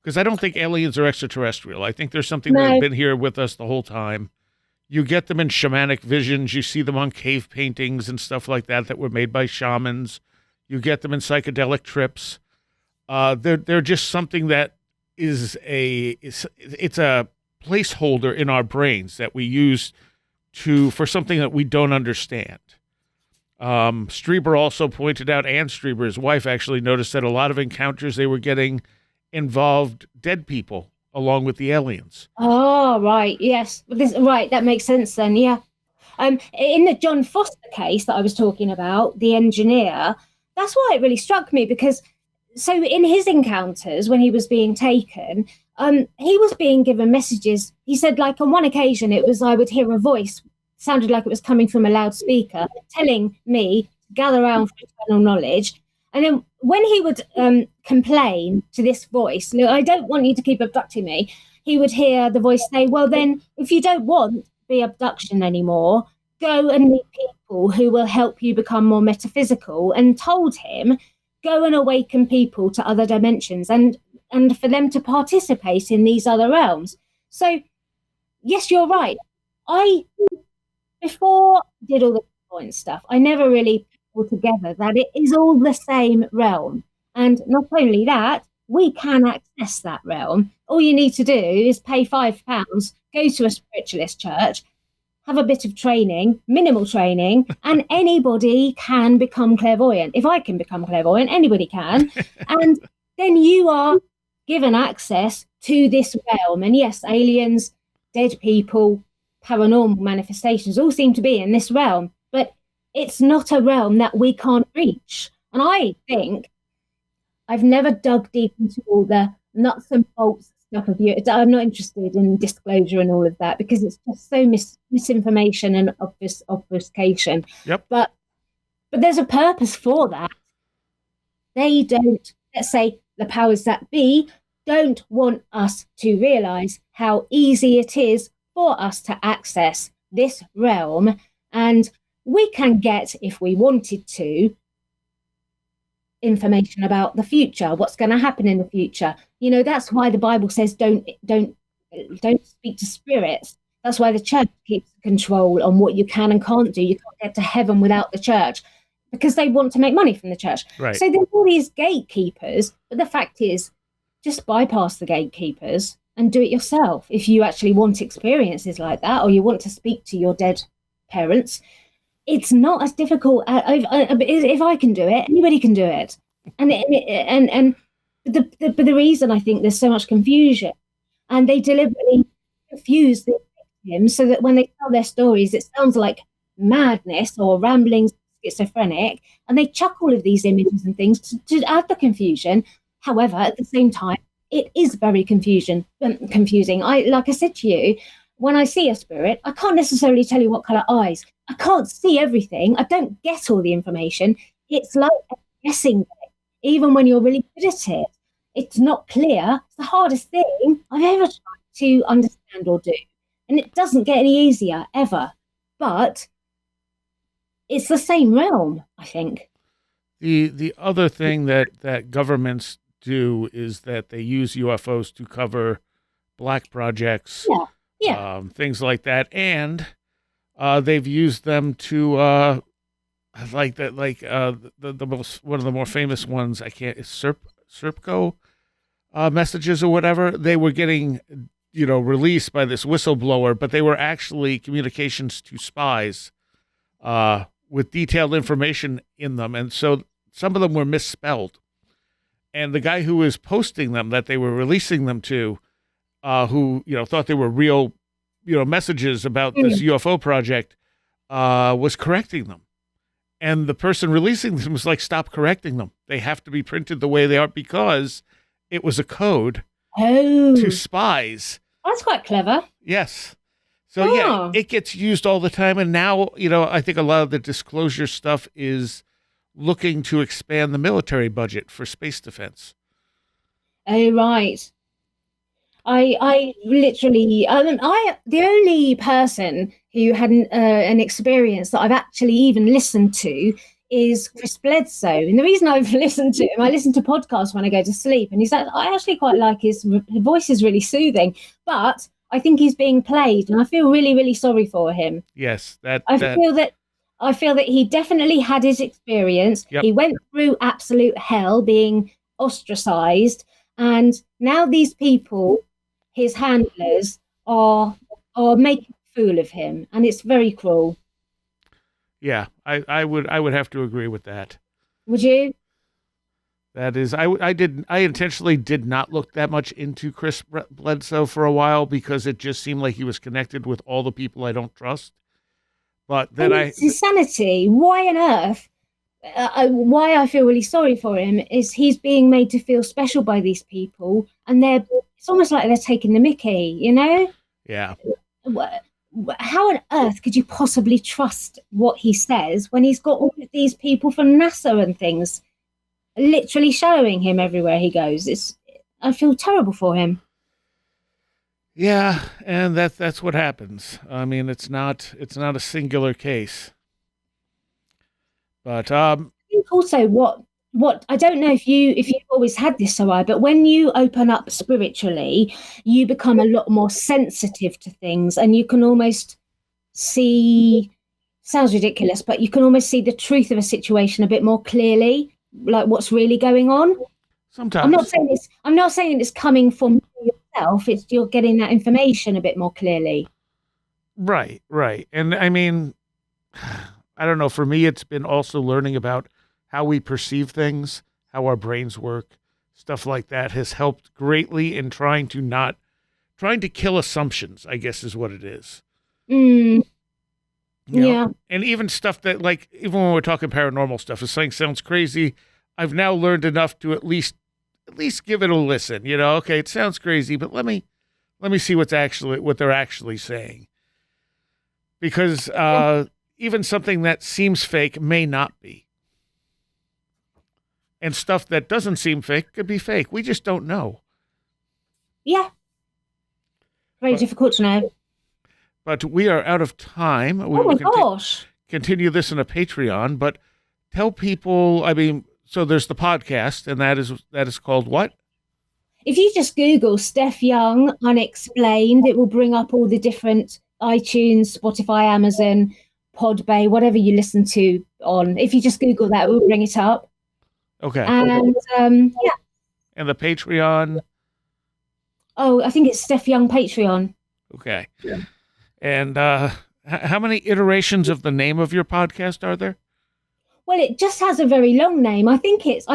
Because I don't think aliens are extraterrestrial. I think there's something that has been here with us the whole time. You get them in shamanic visions. You see them on cave paintings and stuff like that were made by shamans. You get them in psychedelic trips. They're just something that is it's a placeholder in our brains that we use for something that we don't understand. Strieber also pointed out, and Strieber, his wife, actually noticed that a lot of encounters they were getting involved dead people along with the aliens. Oh, right. Yes. Right. That makes sense then. Yeah. In the John Foster case that I was talking about, the engineer, that's why it really struck me, because so in his encounters when he was being taken, he was being given messages. He said, like, on one occasion, I would hear a voice, sounded like it was coming from a loudspeaker, telling me to gather around for eternal knowledge. And then when he would complain to this voice, "Look, I don't want you to keep abducting me," he would hear the voice say, "Well, then, if you don't want the abduction anymore, go and meet people who will help you become more metaphysical," and told him, go and awaken people to other dimensions and for them to participate in these other realms. So, yes, you're right. Before I did all the point stuff, I never really put together that it is all the same realm. And not only that, we can access that realm. All you need to do is pay £5, go to a spiritualist church, have a bit of training, minimal training, and anybody can become clairvoyant. If I can become clairvoyant, anybody can. And then you are given access to this realm. And yes, aliens, dead people, paranormal manifestations all seem to be in this realm, but it's not a realm that we can't reach. And I think I've never dug deep into all the nuts and bolts stuff of you. I'm not interested in disclosure and all of that, because it's just so misinformation and obfuscation. Yep. But there's a purpose for that. They don't, let's say the powers that be, don't want us to realize how easy it is for us to access this realm. And we can get, if we wanted to, information about the future, what's going to happen in the future. That's why the Bible says don't speak to spirits. That's why the church keeps control on what you can and can't do. You can't get to heaven without the church, because they want to make money from the church. Right. So there's all these gatekeepers, but the fact is, just bypass the gatekeepers and do it yourself. If you actually want experiences like that, or you want to speak to your dead parents, it's not as difficult. If I can do it, anybody can do it. But the reason I think there's so much confusion, and they deliberately confuse the victims so that when they tell their stories, it sounds like madness or ramblings, schizophrenic, and they chuck all of these images and things to add the confusion. However, at the same time, it is very confusing. Like I said to you, when I see a spirit, I can't necessarily tell you what colour eyes. I can't see everything. I don't get all the information. It's like a guessing game. Even when you're really good at it, it's not clear. It's the hardest thing I've ever tried to understand or do. And it doesn't get any easier, ever. But it's the same realm, I think. The other thing that governments do is that they use UFOs to cover black projects, things like that, and they've used them to like that, like the most one of the more famous ones. I can't. It's Serpco messages or whatever. They were getting released by this whistleblower, but they were actually communications to spies with detailed information in them, and so some of them were misspelled. And the guy who was posting them, that they were releasing them to, who thought they were real, messages about this UFO project, was correcting them. And the person releasing them was like, "Stop correcting them. They have to be printed the way they are," because it was a code to spies. That's quite clever. Yes. So yeah, it gets used all the time. And now, I think a lot of the disclosure stuff is looking to expand the military budget for space defense. Oh, right. I literally, the only person who had an experience that I've actually even listened to is Chris Bledsoe. And the reason I've listened to him, I listen to podcasts when I go to sleep, and I actually quite like his voice is really soothing, but I think he's being played, and I feel really, really sorry for him. Yes, I feel that he definitely had his experience. Yep. He went through absolute hell being ostracized, and now these people, his handlers, are making a fool of him, and it's very cruel. Yeah, I would have to agree with that. Would you? That is, I intentionally did not look that much into Chris Bledsoe for a while because it just seemed like he was connected with all the people I don't trust. But then it's insanity. Why on earth? Why I feel really sorry for him is he's being made to feel special by these people, and it's almost like they're taking the mickey, Yeah. How on earth could you possibly trust what he says when he's got all of these people from NASA and things literally shadowing him everywhere he goes? I feel terrible for him. Yeah, and that's what happens. I mean, it's not a singular case. But I think also what I don't know if you've always had this, Sarai, but when you open up spiritually, you become a lot more sensitive to things, and you can almost see, sounds ridiculous, but you can almost see the truth of a situation a bit more clearly, like what's really going on. Sometimes I'm not saying it's coming from yourself, it's you're getting that information a bit more clearly. Right. And I mean, I don't know, for me it's been also learning about how we perceive things, how our brains work, stuff like that has helped greatly in trying to kill assumptions, I guess is what it is. Yeah. And even stuff that, like, even when we're talking paranormal stuff, if something sounds crazy, I've now learned enough to at least give it a listen. Okay, it sounds crazy, but let me see what they're actually saying. Because even something that seems fake may not be. And stuff that doesn't seem fake could be fake. We just don't know. Yeah. Very difficult to know. But we are out of time. Oh my gosh. Continue this in a Patreon, but tell people, I mean, so there's the podcast, and that is called what? If you just Google Steph Young Unexplained, it will bring up all the different iTunes, Spotify, Amazon, Podbay, whatever you listen to on. If you just Google that, it will bring it up. Okay. And yeah. And the Patreon? Oh, I think it's Steph Young Patreon. Okay. Yeah. And how many iterations of the name of your podcast are there? Well, it just has a very long name. I think it's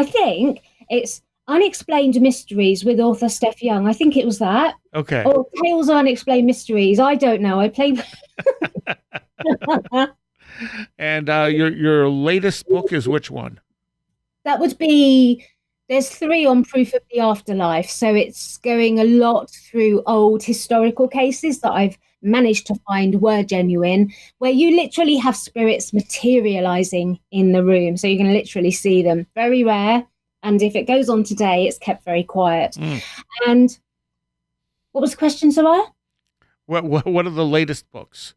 Unexplained Mysteries with author Steph Young. I think it was that. Okay. Or Tales of Unexplained Mysteries. I don't know. I play. And your latest book is which one? That would be, there's 3 on Proof of the Afterlife. So it's going a lot through old historical cases that I've managed to find were genuine, where you literally have spirits materializing in the room. So you can literally see them. Very rare. And if it goes on today, it's kept very quiet. And what was the question, Sarah? What are the latest books?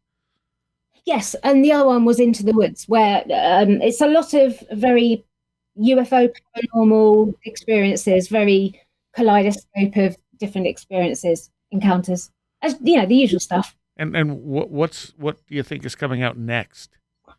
Yes, and the other one was Into the Woods, where it's a lot of very UFO paranormal experiences, very kaleidoscope of different experiences, encounters, as the usual stuff. And what do you think is coming out next?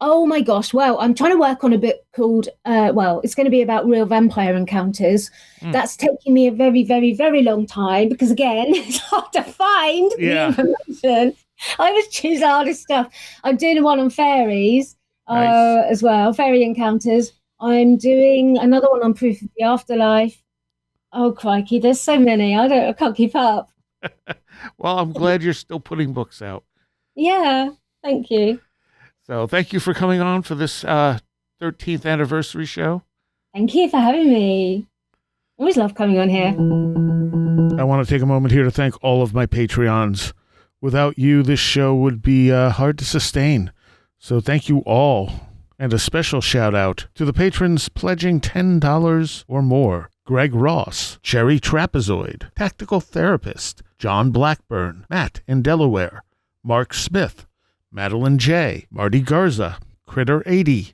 Oh my gosh. Well, I'm trying to work on a book called, it's going to be about real vampire encounters. That's taking me a very, very, very long time because, again, it's hard to find the information. I always choose the hardest stuff. I'm doing one on fairies as well, fairy encounters. I'm doing another one on proof of the afterlife. Oh, crikey, there's so many. I can't keep up. Well, I'm glad you're still putting books out. Yeah, thank you. So thank you for coming on for this 13th anniversary show. Thank you for having me. Always love coming on here. I want to take a moment here to thank all of my Patreons. Without you, this show would be hard to sustain. So thank you all. And a special shout out to the patrons pledging $10 or more. Greg Ross, Cherry Trapezoid, Tactical Therapist, John Blackburn, Matt in Delaware, Mark Smith, Madeline J., Marty Garza, Critter 80,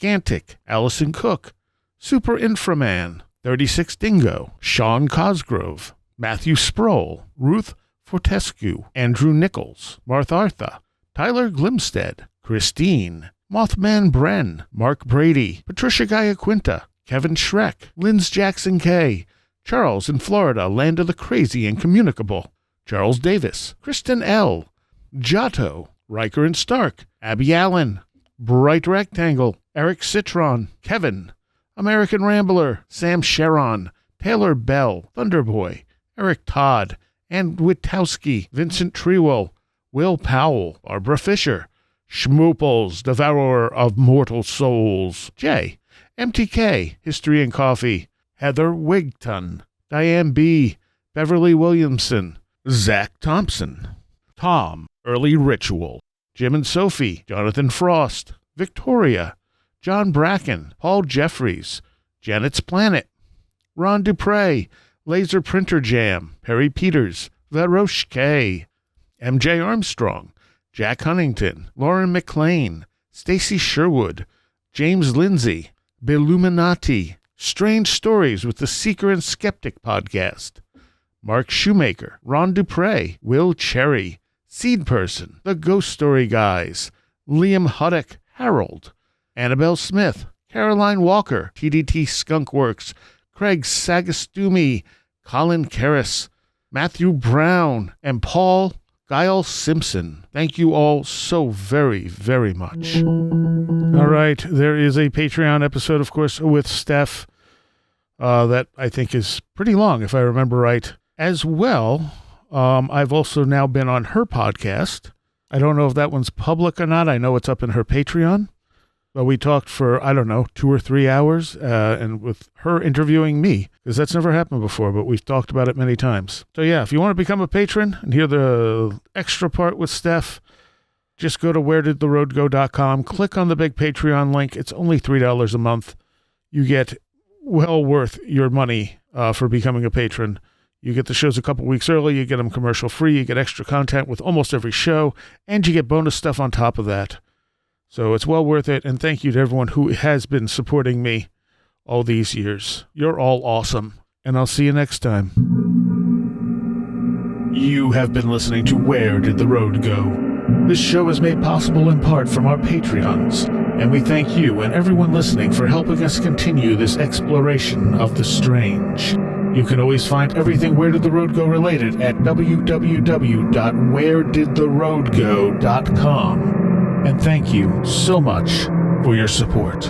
Gantic, Allison Cook, Super Inframan, 36 Dingo, Sean Cosgrove, Matthew Sproul, Ruth Fortescue, Andrew Nichols, Martha, Tyler Glimstead, Christine, Mothman Bren, Mark Brady, Patricia Gaia-Quinta, Kevin Schreck, Linz Jackson K., Charles in Florida, land of the crazy and communicable, Charles Davis, Kristen L., Giotto, Riker and Stark, Abby Allen, Bright Rectangle, Eric Citron, Kevin, American Rambler, Sam Sharon, Taylor Bell, Thunderboy, Eric Todd, Ann Witowski, Vincent Trewell, Will Powell, Barbara Fisher, Schmooples, Devourer of Mortal Souls, Jay, MTK, History and Coffee, Heather Wigton, Diane B., Beverly Williamson, Zach Thompson, Tom, Early Ritual, Jim and Sophie, Jonathan Frost, Victoria, John Bracken, Paul Jeffries, Janet's Planet, Ron Dupre, Laser Printer Jam, Perry Peters, Varosh K., MJ Armstrong, Jack Huntington, Lauren McLean, Stacy Sherwood, James Lindsay, Billuminati, Strange Stories with the Seeker and Skeptic podcast, Mark Shoemaker, Ron Dupre, Will Cherry, Seed Person, The Ghost Story Guys, Liam Huddock, Harold, Annabelle Smith, Caroline Walker, TDT Skunkworks, Craig Sagastumi, Colin Karras, Matthew Brown, and Paul Guile Simpson. Thank you all so very, very much. All right, there is a Patreon episode, of course, with Steph that I think is pretty long, if I remember right. As well, I've also now been on her podcast. I don't know if that one's public or not. I know it's up in her Patreon. But we talked for, 2 or 3 hours, and with her interviewing me, because that's never happened before, but we've talked about it many times. So yeah, if you want to become a patron and hear the extra part with Steph, just go to wheredidtheroadgo.com, click on the big Patreon link. It's only $3 a month. You get well worth your money for becoming a patron. You get the shows a couple weeks early, you get them commercial free, you get extra content with almost every show, and you get bonus stuff on top of that. So it's well worth it, and thank you to everyone who has been supporting me all these years. You're all awesome, and I'll see you next time. You have been listening to Where Did the Road Go? This show is made possible in part from our Patreons, and we thank you and everyone listening for helping us continue this exploration of the strange. You can always find everything Where Did the Road Go related at www.wheredidtheroadgo.com. And thank you so much for your support.